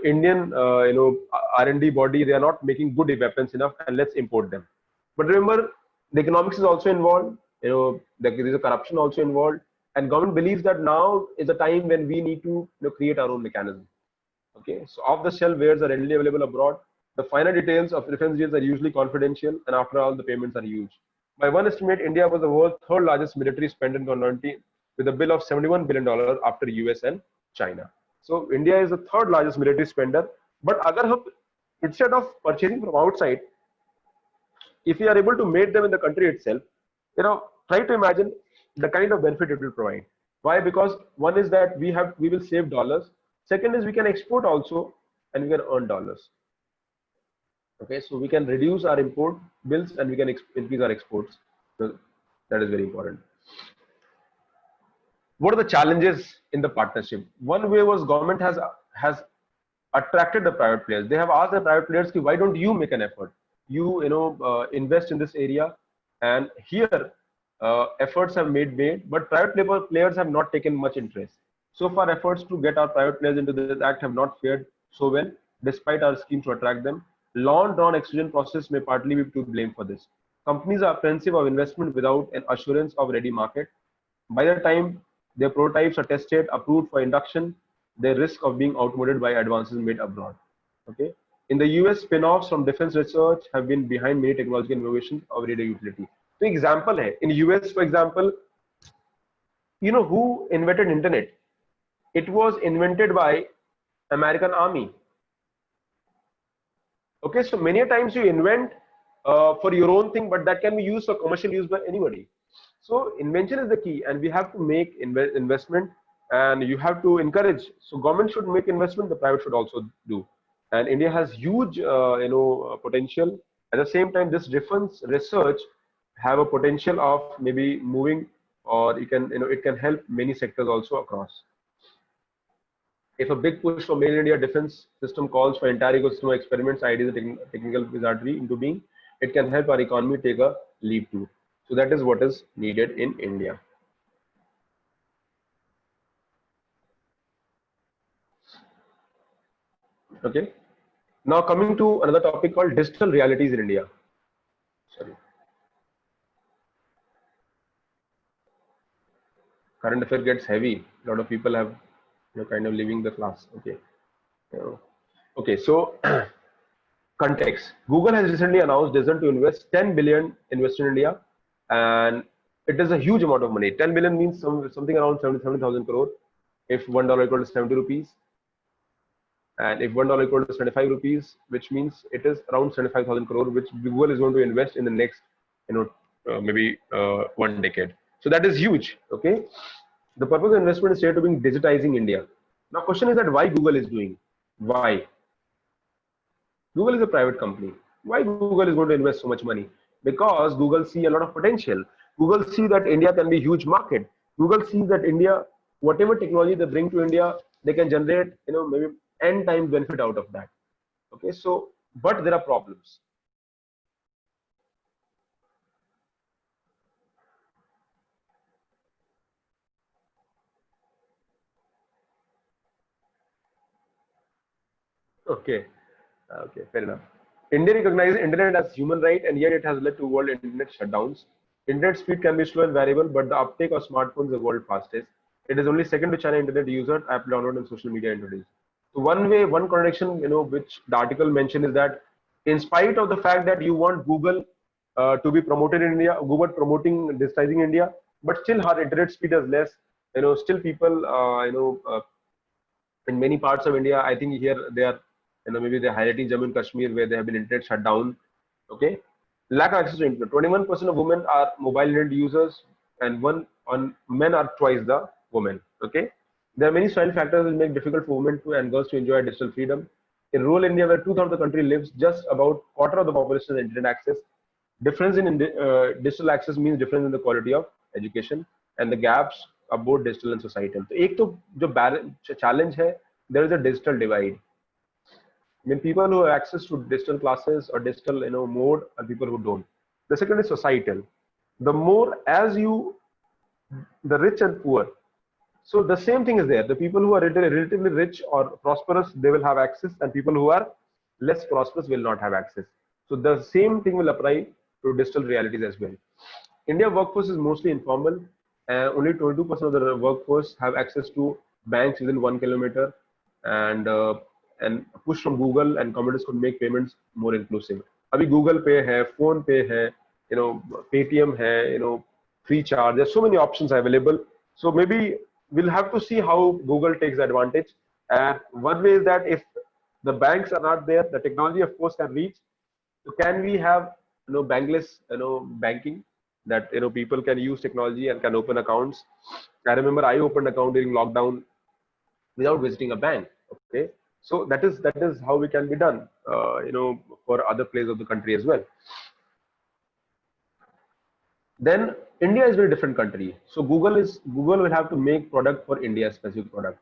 Indian R&D body, they are not making good weapons enough, and let's import them. But remember, the economics is also involved. There is a corruption also involved, and government believes that now is the time when we need to create our own mechanism. Okay, so off-the-shelf wares are readily available abroad. The finer details of defense deals are usually confidential, and after all, the payments are huge. By one estimate, India was the world's third largest military spender in 2019, with a bill of $71 billion after US and China. So India is the third largest military spender. But instead of purchasing from outside, if we are able to make them in the country itself, try to imagine the kind of benefit it will provide. Why? Because one is that we will save dollars. Second is we can export also, and we can earn dollars. Okay, so we can reduce our import bills and we can increase our exports. So that is very important. What are the challenges in the partnership? One way was government has attracted the private players. They have asked the private players, why don't you make an effort? You invest in this area, and here efforts have made, but private players have not taken much interest. So far, efforts to get our private players into this act have not fared so well, despite our schemes to attract them. Long drawn exclusion process may partly be to blame for this. Companies are apprehensive of investment without an assurance of ready market. By the time their prototypes are tested, approved for induction, they risk of being outmoded by advances made abroad. Okay. In the US, spin-offs from defense research have been behind many technological innovations of radio utility. So example hai, in US, for example, who invented internet? It was invented by American Army. Okay, so many times you invent for your own thing, but that can be used for commercial use by anybody. So invention is the key, and we have to make investment, and you have to encourage. So government should make investment, the private should also do. And India has huge, potential. At the same time, this defense research have a potential of maybe moving, or it can help many sectors also across. If a big push for Made in India defense system calls for entire ecosystem experiments, ideas, and technical wizardry into being, it can help our economy take a leap too. So that is what is needed in India. Okay. Now coming to another topic called digital realities in India. Sorry. Current affair gets heavy. A lot of people have, kind of leaving the class. Okay. Uh, Okay. So context. Google has recently announced decision to invest 10 billion invest in India, and it is a huge amount of money. 10 billion means something around 70,000 crore. If $1 equals to 70 rupees, and if $1 equals to 75 rupees, which means it is around 75,000 crore, which Google is going to invest in the next, maybe 1 decade. So that is huge. Okay. The purpose of investment is here to be digitizing India. Now, question is that why Google is doing? Why? Google is a private company. Why Google is going to invest so much money? Because Google see a lot of potential. Google see that India can be a huge market. Google sees that India, whatever technology they bring to India, they can generate, maybe n times benefit out of that. Okay, so but there are problems. Okay, okay, fair enough. India recognizes internet as human right, and yet it has led to world internet shutdowns. Internet speed can be slow and variable, but the uptake of smartphones is the world fastest. It is only second to China internet user, app download, and social media introduced. So one way, one contradiction, which the article mentioned is that, in spite of the fact that you want Google to be promoted in India, Google promoting digitizing India, but still our internet speed is less. Still people, in many parts of India, I think here they are, maybe they're highlighting Jammu and Kashmir where they have been internet shut down. Okay, lack of access to internet. 21% of women are mobile internet users, and one on men are twice the women. Okay, there are many soil factors that make difficult for women to and girls to enjoy digital freedom. In rural India, where two-thirds of the country lives, just about quarter of the population has internet access. Difference in digital access means difference in the quality of education, and the gaps are both digital and societal. तो एक तो जो challenge है, there is a digital divide. I mean, people who have access to digital classes or digital, mode, and people who don't. The second is societal. The more as you, the rich and poor. So the same thing is there. The people who are relatively rich or prosperous, they will have access, and people who are less prosperous will not have access. So the same thing will apply to digital realities as well. India workforce is mostly informal. Only 22% of the workforce have access to banks within 1 kilometer, and push from Google, and companies could make payments more inclusive. अभी Google Pay है, Phone Pay है, Paytm है, free charge. There's so many options available. So maybe we'll have to see how Google takes advantage. And one way is that if the banks are not there, the technology of course can reach. So can we have bankless banking, that people can use technology and can open accounts? I remember I opened account during lockdown without visiting a bank. Okay, so that is how we can be done. For other places of the country as well. Then India is a very different country. So Google will have to make product for India, specific product.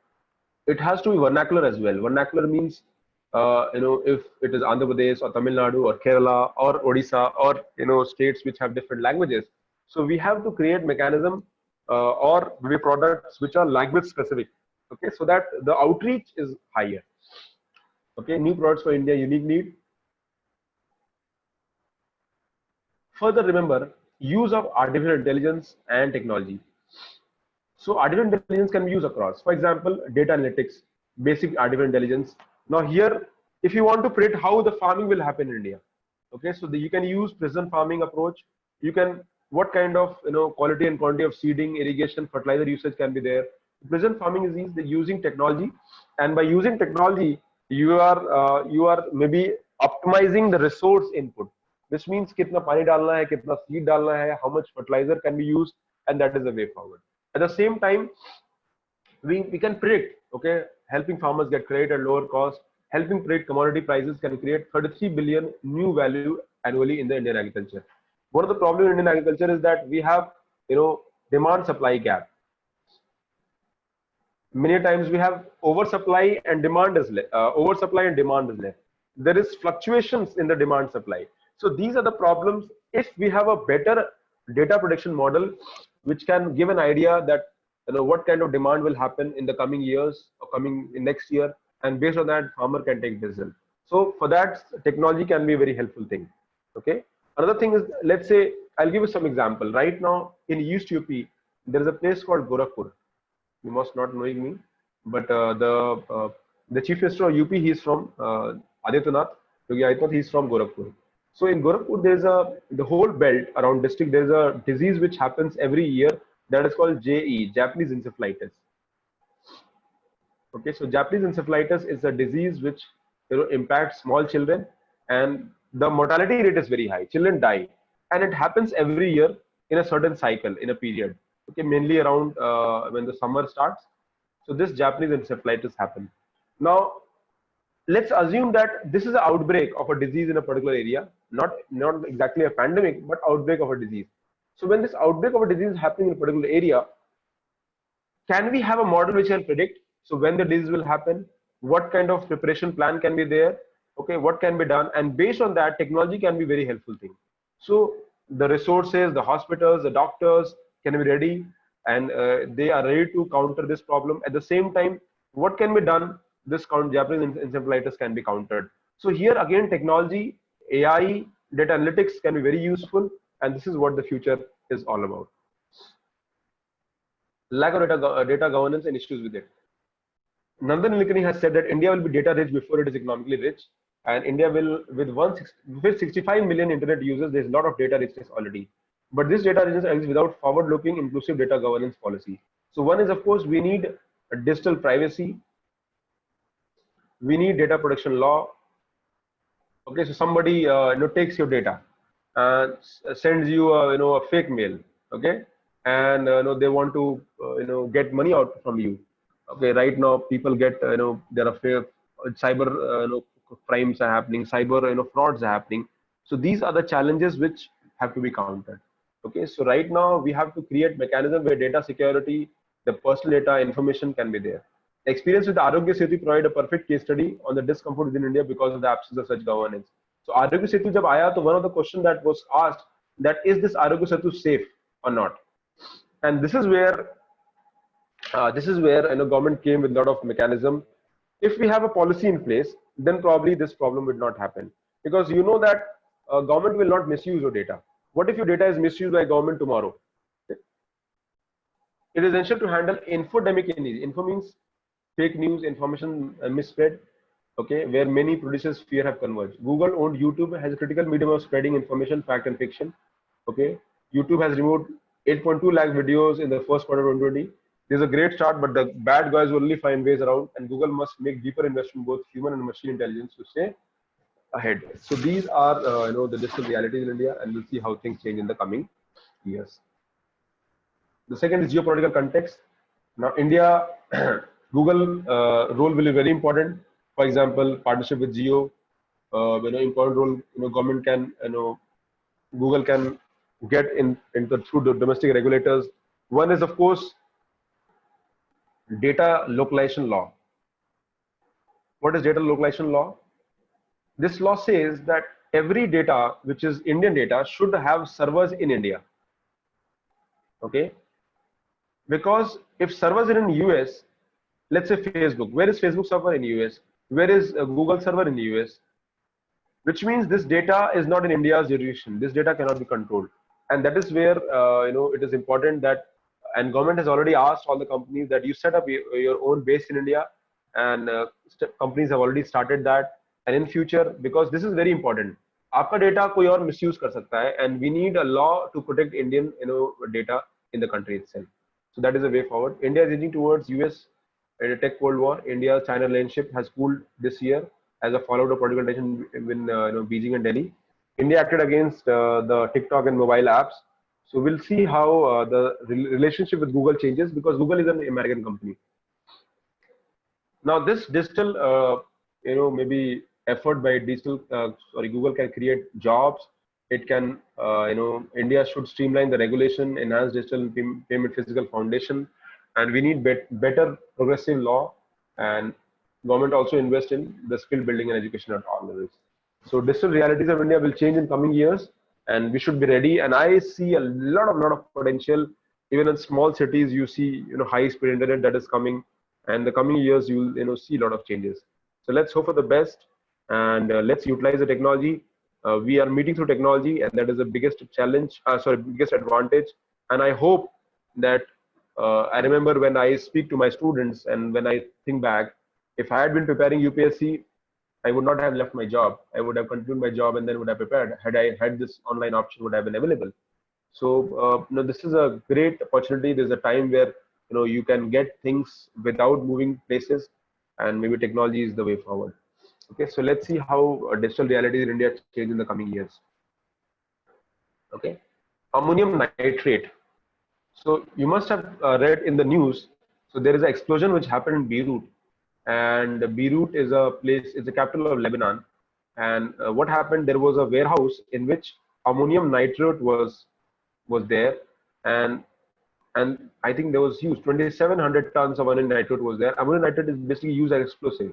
It has to be vernacular as well. Vernacular means, if it is Andhra Pradesh or Tamil Nadu or Kerala or Odisha or states which have different languages. So we have to create mechanism or maybe products which are language specific. Okay, so that the outreach is higher. Okay, new products for India, unique need. Further, remember use of artificial intelligence and technology. So artificial intelligence can be used across. For example, data analytics, basic artificial intelligence. Now here, if you want to predict how the farming will happen in India, okay, so you can use precision farming approach. You can, what kind of quality and quantity of seeding, irrigation, fertilizer usage can be there. Precision farming is using technology, and by using technology, you are maybe optimizing the resource input, which means कितना पानी डालना है, कितना seed डालना है, how much fertilizer can be used, and that is the way forward. At the same time, we can predict, okay, helping farmers get credit at lower cost, helping predict commodity prices can create 33 billion new value annually in the Indian agriculture. One of the problems in Indian agriculture is that we have, demand supply gap. Many times we have oversupply and demand is less. Oversupply and demand is less. There is fluctuations in the demand supply. So these are the problems. If we have a better data prediction model, which can give an idea that what kind of demand will happen in the coming years or coming in next year, and based on that, farmer can take decision. So for that, technology can be a very helpful thing. Okay. Another thing is, let's say, I'll give you some example. Right now in East UP, there is a place called Gorakhpur. You must not knowing me, but the chief minister of UP, he is from Adityanath Yogi Adityanath. He is from Gorakhpur. So in Gorakhpur, there is the whole belt around district. There is a disease which happens every year that is called JE, Japanese encephalitis. Okay, so Japanese encephalitis is a disease which impacts small children, and the mortality rate is very high. Children die, and it happens every year in a certain cycle, in a period. Okay, mainly around when the summer starts. So this Japanese encephalitis happens. Now, let's assume that this is an outbreak of a disease in a particular area, not exactly a pandemic, but outbreak of a disease. So when this outbreak of a disease is happening in a particular area, can we have a model which can predict so when the disease will happen, what kind of preparation plan can be there, okay, what can be done, and based on that, technology can be very helpful thing. So the resources, the hospitals, the doctors can be ready, and they are ready to counter this problem. At the same time, what can be done, this Japanese encephalitis can be countered. So here again, technology, AI, data analytics can be very useful, and this is what the future is all about. Lack of data governance and issues with it. Nandan Nilekani has said that India will be data rich before it is economically rich, and India will, with 65 million internet users, there's a lot of data richness already. But this data richness exists without forward-looking, inclusive data governance policy. So one is, of course, we need a digital privacy, we need data protection law. Okay, so somebody takes your data and sends you a fake mail. Okay, and they want to get money out from you. Okay, right now people get there are cyber crimes are happening, cyber frauds are happening. So these are the challenges which have to be countered. Okay, so right now we have to create mechanism where data security, the personal data information can be there. Experience with Arogya Setu provide a perfect case study on the discomfort within India because of the absence of such governance. So Arogya Setu jab aaya, to one of the questions that was asked, that is this Arogya Setu safe or not? And this is where government came with a lot of mechanism. If we have a policy in place, then probably this problem would not happen, because you know that government will not misuse your data. What if your data is misused by government tomorrow? It is essential to handle infodemic. Info means fake news, information misspread. Okay, where many producers fear have converged. Google owned YouTube has a critical medium of spreading information, fact and fiction. Okay, YouTube has removed 8.2 lakh videos in the first quarter of 2020. This is a great start, but the bad guys will only find ways around, and Google must make deeper investment in both human and machine intelligence to stay ahead. So these are the digital realities in India, and we'll see how things change in the coming years. The second is geopolitical context. Now India, Google role will be very important. For example, partnership with Geo, important role. Government can, Google can get into through the domestic regulators. One is, of course, data localization law. What is data localization law? This law says that every data which is Indian data should have servers in India. Okay, because if servers are in US, let's say Facebook, where is Facebook server in US? Where is Google server in the US? Which means this data is not in India's jurisdiction. This data cannot be controlled, and that is where it is important that, and government has already asked all the companies that you set up your own base in India, and companies have already started that. And in future, because this is very important, आपका data कोई और misuse कर सकता है, and we need a law to protect Indian data in the country itself. So that is the way forward. India is inching towards US in a tech cold war. India-China relationship has cooled this year as a follow-up of political tension in Beijing and Delhi. India acted against the TikTok and mobile apps. So we'll see how the relationship with Google changes, because Google is an American company. Now this digital, maybe effort by Google can create jobs. It can, India should streamline the regulation, enhance digital payment physical foundation. and we need better progressive law, and government also invest in the skill building and education at all levels. So digital realities of India will change in coming years, and we should be ready. And I see a lot of potential. Even in small cities, you see, high speed internet that is coming, and the coming years you'll, see a lot of changes. So let's hope for the best, and let's utilize the technology. We are meeting through technology, and that is the biggest challenge. Biggest advantage. And I hope that I remember when I speak to my students, and when I think back, if I had been preparing UPSC, I would not have left my job. I would have continued my job and then would have prepared. Had I had this online option, would have been available. So this is a great opportunity. There's a time where you can get things without moving places, and maybe technology is the way forward. Okay, so let's see how digital reality in India change in the coming years. Okay, ammonium nitrate. So you must have read in the news. So there is an explosion which happened in Beirut, and Beirut is a place, is the capital of Lebanon. And what happened? There was a warehouse in which ammonium nitrate was there, and I think there was huge 2,700 tons of ammonium nitrate was there. Ammonium nitrate is basically used as explosive,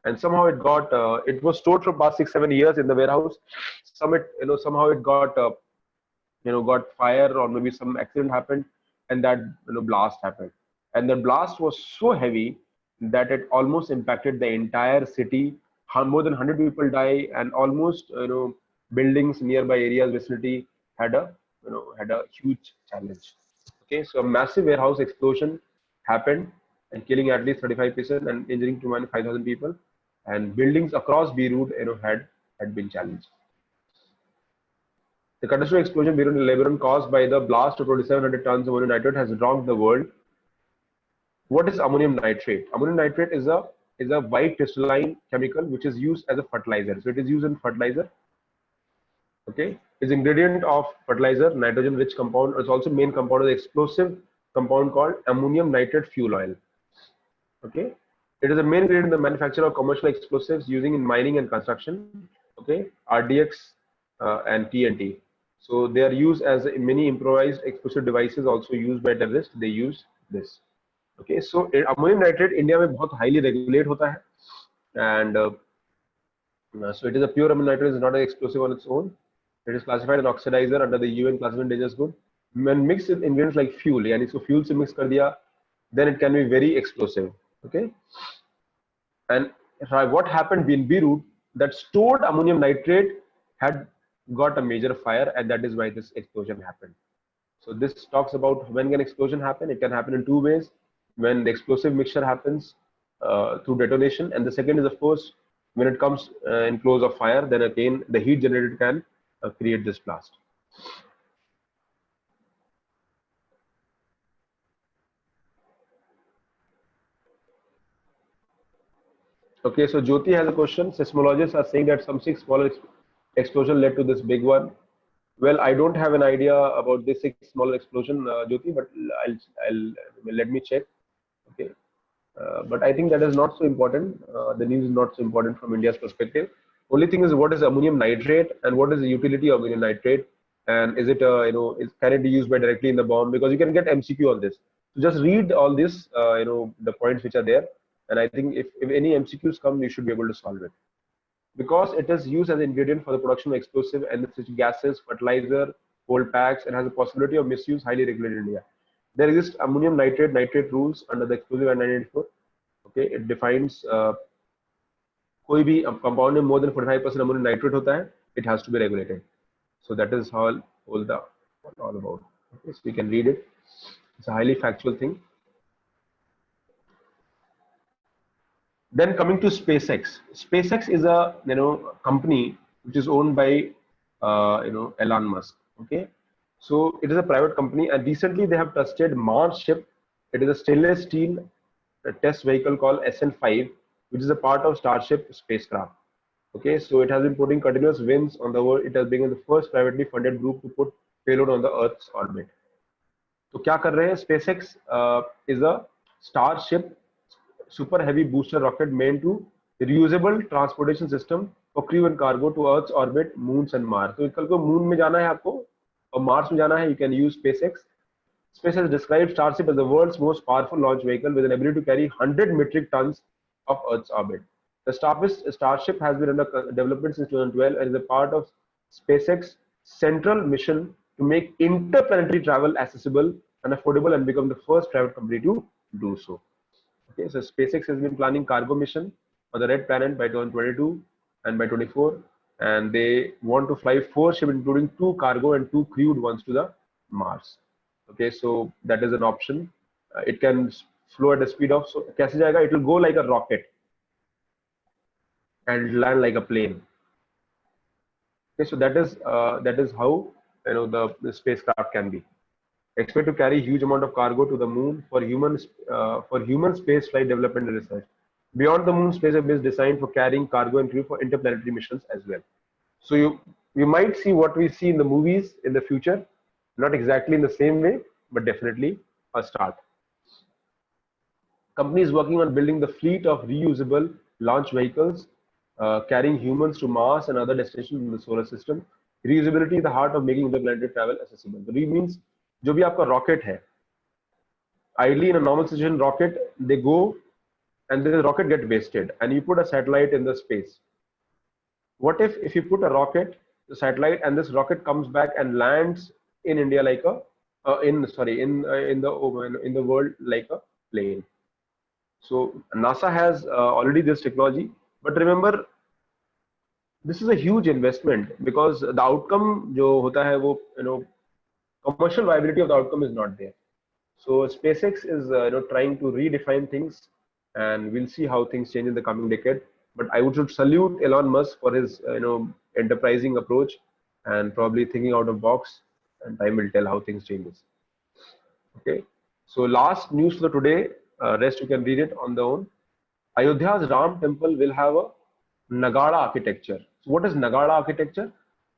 and somehow it got it was stored for past 6-7 years in the warehouse. Somehow it got got fire, or maybe some accident happened, and that blast happened, and the blast was so heavy that it almost impacted the entire city. More than 100 people die, and almost buildings nearby areas vicinity had a huge challenge. Okay, so a massive warehouse explosion happened, and killing at least 35% and injuring 5,000 people, and buildings across Beirut had been challenged. The catastrophic explosion in Lebanon caused by the blast of 2,700 tons of ammonium nitrate has rocked the world. What is ammonium nitrate? Ammonium nitrate is a white crystalline chemical which is used as a fertilizer. So it is used in fertilizer. Okay, it's ingredient of fertilizer, nitrogen-rich compound. It's also main compound of the explosive compound called ammonium nitrate fuel oil. Okay, it is a main ingredient in the manufacture of commercial explosives using in mining and construction. Okay, RDX and TNT. So they are used as many improvised explosive devices also used by terrorists. They use this. Okay, so ammonium nitrate India में बहुत highly regulate होता है, and so it is a pure ammonium nitrate, is not an explosive on its own. It is classified as oxidizer under the UN classification dangerous good. When mixed with ingredients like fuel, यानी इसको fuel से mix कर दिया, then it can be very explosive. Okay, and what happened in Beirut, that stored ammonium nitrate had got a major fire, and that is why this explosion happened. So this talks about when can explosion happen. It can happen in two ways: when the explosive mixture happens through detonation, and the second is, of course, when it comes in close of fire, then again the heat generated can create this blast. Okay, so Jyoti has a question. Seismologists are saying that some 6 smaller explosion led to this big one. Well, I don't have an idea about this 6 smaller explosion, Jyoti, but I'll let me check. Okay, but I think that is not so important. The news is not so important from India's perspective. Only thing is, what is ammonium nitrate and what is the utility of ammonium nitrate, and is it can it be used by directly in the bomb? Because you can get MCQ on this. So just read all this, the points which are there, and I think if any MCQs come, you should be able to solve it. Because it is used as an ingredient for the production of explosive and such gases, fertilizer, cold packs, and has a possibility of misuse, highly regulated in India. There exist ammonium nitrate rules under the Explosive Act 1994. Okay, it defines कोई भी compound में more than 45% ammonium nitrate होता है, it has to be regulated. So that is all about. Okay, so we can read it. It's a highly factual thing. Then coming to SpaceX. SpaceX is a company which is owned by Elon Musk. Okay, so it is a private company, and recently they have tested Mars ship. It is a stainless steel test vehicle called SN5, which is a part of Starship spacecraft. Okay, so it has been putting continuous wins on the world. It has become the first privately funded group to put payload on the Earth's orbit. तो क्या कर रहे हैं? SpaceX is a Starship super heavy booster rocket meant to reusable transportation system for crew and cargo to Earth's orbit, moons and Mars. तो कल को moon में जाना है आपको और Mars में जाना है, you can use SpaceX. SpaceX described Starship as the world's most powerful launch vehicle with an ability to carry 100 metric tons of Earth's orbit. The Starship has been under development since 2012 and is a part of SpaceX's central mission to make interplanetary travel accessible and affordable and become the first private company to do so. Okay, so SpaceX has been planning cargo mission on the Red Planet by 2022 and by 24, and they want to fly 4 ships, including 2 cargo and 2 crewed ones, to the Mars. Okay, so that is an option. It can flow at a speed of, so kaise jayega? It will go like a rocket and land like a plane. Okay, so that is how the spacecraft can be. Expect to carry huge amount of cargo to the moon for human space flight development and research. Beyond the moon, SpaceX is designed for carrying cargo and crew for interplanetary missions as well. So you might see what we see in the movies in the future, not exactly in the same way, but definitely a start. Companies working on building the fleet of reusable launch vehicles carrying humans to Mars and other destinations in the solar system. Reusability is the heart of making interplanetary travel accessible. The re means जो भी आपका rocket है, ideally in a normal situation rocket, they go and then the rocket get wasted and you put a satellite in the space. What if you put a rocket, the satellite, and this rocket comes back and lands in India like a in the world like a plane? So NASA has already this technology, but remember, this is a huge investment because the outcome जो होता है वो commercial viability of the outcome is not there. So SpaceX is trying to redefine things, and we'll see how things change in the coming decade. But I would salute Elon Musk for his enterprising approach and probably thinking out of box. And time will tell how things changes. Okay. So last news for today. Rest you can read it on the own. Ayodhya's Ram temple will have a Nagara architecture. So what is Nagara architecture?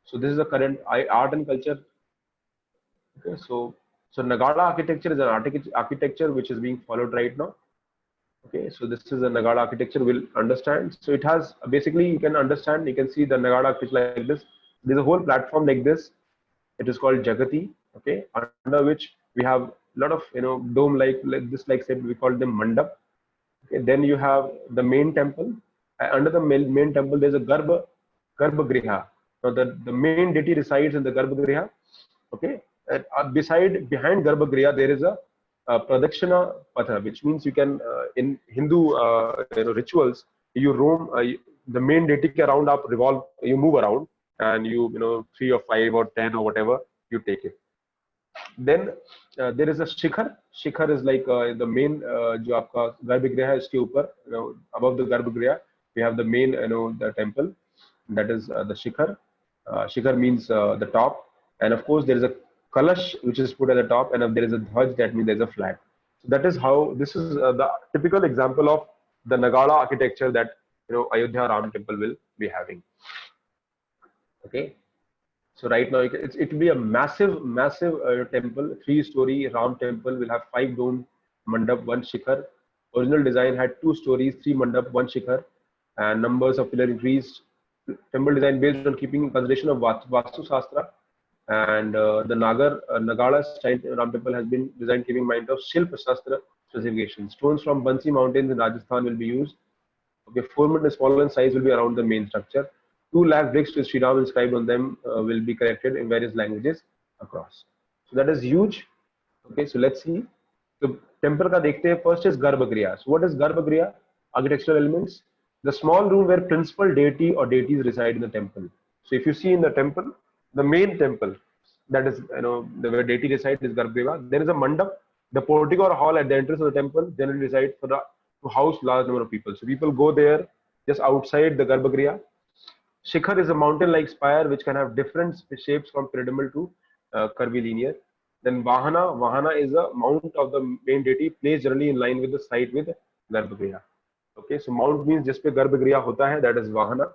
So this is the current art and culture. Okay. So Nagara architecture is an architecture which is being followed right now. Okay, so this is a Nagara architecture. We'll understand. So it has basically, you can understand, you can see the Nagara architecture like this. There's a whole platform like this. It is called Jagati. Okay, under which we have a lot of dome like this, like said, we call them mandap. Okay, then you have the main temple. Under the main temple, there's a Garbhagriha. Now the main deity resides in the Garbhagriha. Okay, behind Garbhagriha there is a Pradakshina Patha, which means you can in Hindu rituals you roam the main deity ke around up revolve, you move around and you 3 or 5 or 10 or whatever you take it. Then there is a Shikhar. Shikhar is like the main जो आपका Garbhagriha है इसके ऊपर above the Garbhagriha we have the main the temple, that is the Shikhar. Shikhar means the top, and of course there is a Kalash which is put at the top, and there is a Dhwaj, that means there is a flag. So that is how this is the typical example of the Nagara architecture that Ayodhya Ram temple will be having. Okay. So right now it will be a massive temple, 3-story Ram temple will have 5 dome mandap, 1 shikhar. Original design had 2 stories, 3 mandap, 1 shikhar, and numbers of pillar increased. Temple design based on keeping in consideration of Vastu Shastra, and the Nagara style Ram temple has been designed keeping in mind of Shilpa Shastra specifications. Stones from Bansi mountains in Rajasthan will be used. Okay, 4 meter smaller in size will be around the main structure. 2 lakh bricks with Sri Ram inscribed on them will be corrected in various languages across. So that is huge. Okay, so let's see. The temple ka dekhte hain. First is Garbhagriha. So what is Garbhagriha? Architectural elements. The small room where principal deity or deities reside in the temple. So if you see in the temple, the main temple, that is where deity resides is Garbhagriha. There is a mandap, the portico or hall at the entrance of the temple generally resides to house large number of people. So people go there just outside the Garbhagriha. Shikhar is a mountain-like spire which can have different shapes from pyramidal to curvilinear. Then Vahana is a mount of the main deity placed generally in line with the site with Garbhagriha. Okay, so mount means just pe Garbhagriha hota hai, that is Vahana.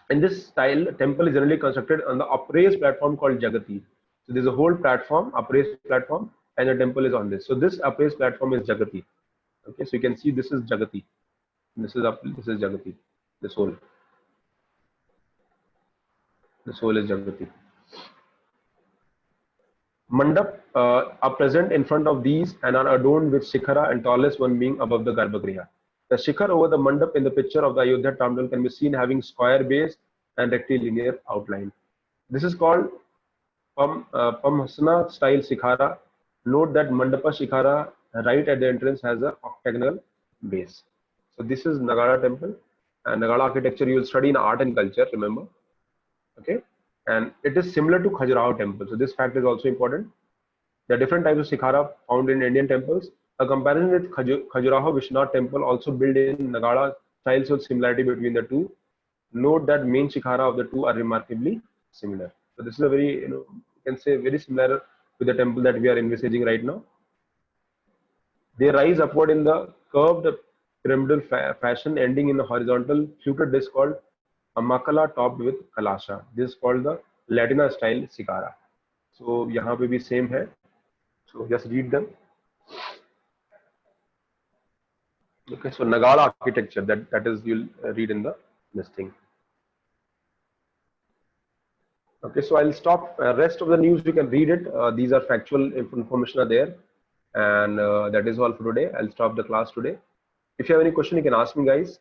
In this style, temple is generally constructed on the upraised platform called Jagati. So there's a whole platform, upraised platform, and the temple is on this. So this upraised platform is Jagati. Okay, so you can see this is Jagati. This is Jagati. The soul. The soul is Jagati. Mandap are present in front of these and are adorned with shikhara, and tallest one being above the Garbhagriha. The shikhar over the mandap in the picture of the Ayodhya temple can be seen having square base and rectilinear outline. This is called Pamhasana style shikhara. Note that mandapa shikhara right at the entrance has a octagonal base. So this is Nagara temple, and Nagara architecture you will study in art and culture, remember. Okay, and it is similar to Khajuraho temple. So this fact is also important. There are different types of shikhara found in Indian temples. A comparison with Khajuraho Vishwanath temple, also built in Nagara style, shows similarity between the two. Note that main shikhara of the two are remarkably similar. So this is a very, you can say very similar to the temple that we are envisaging right now. They rise upward in the curved pyramidal fashion, ending in a horizontal fluted disc called a makala topped with kalasha. This is called the Latina style shikara. So यहाँ पे भी same है. So just read them. Okay, so Nagara architecture, that is you'll read in the listing. Okay, so I'll stop. Rest of the news you can read it. These are factual information are there, and that is all for today. I'll stop the class today. If you have any question, you can ask me, guys.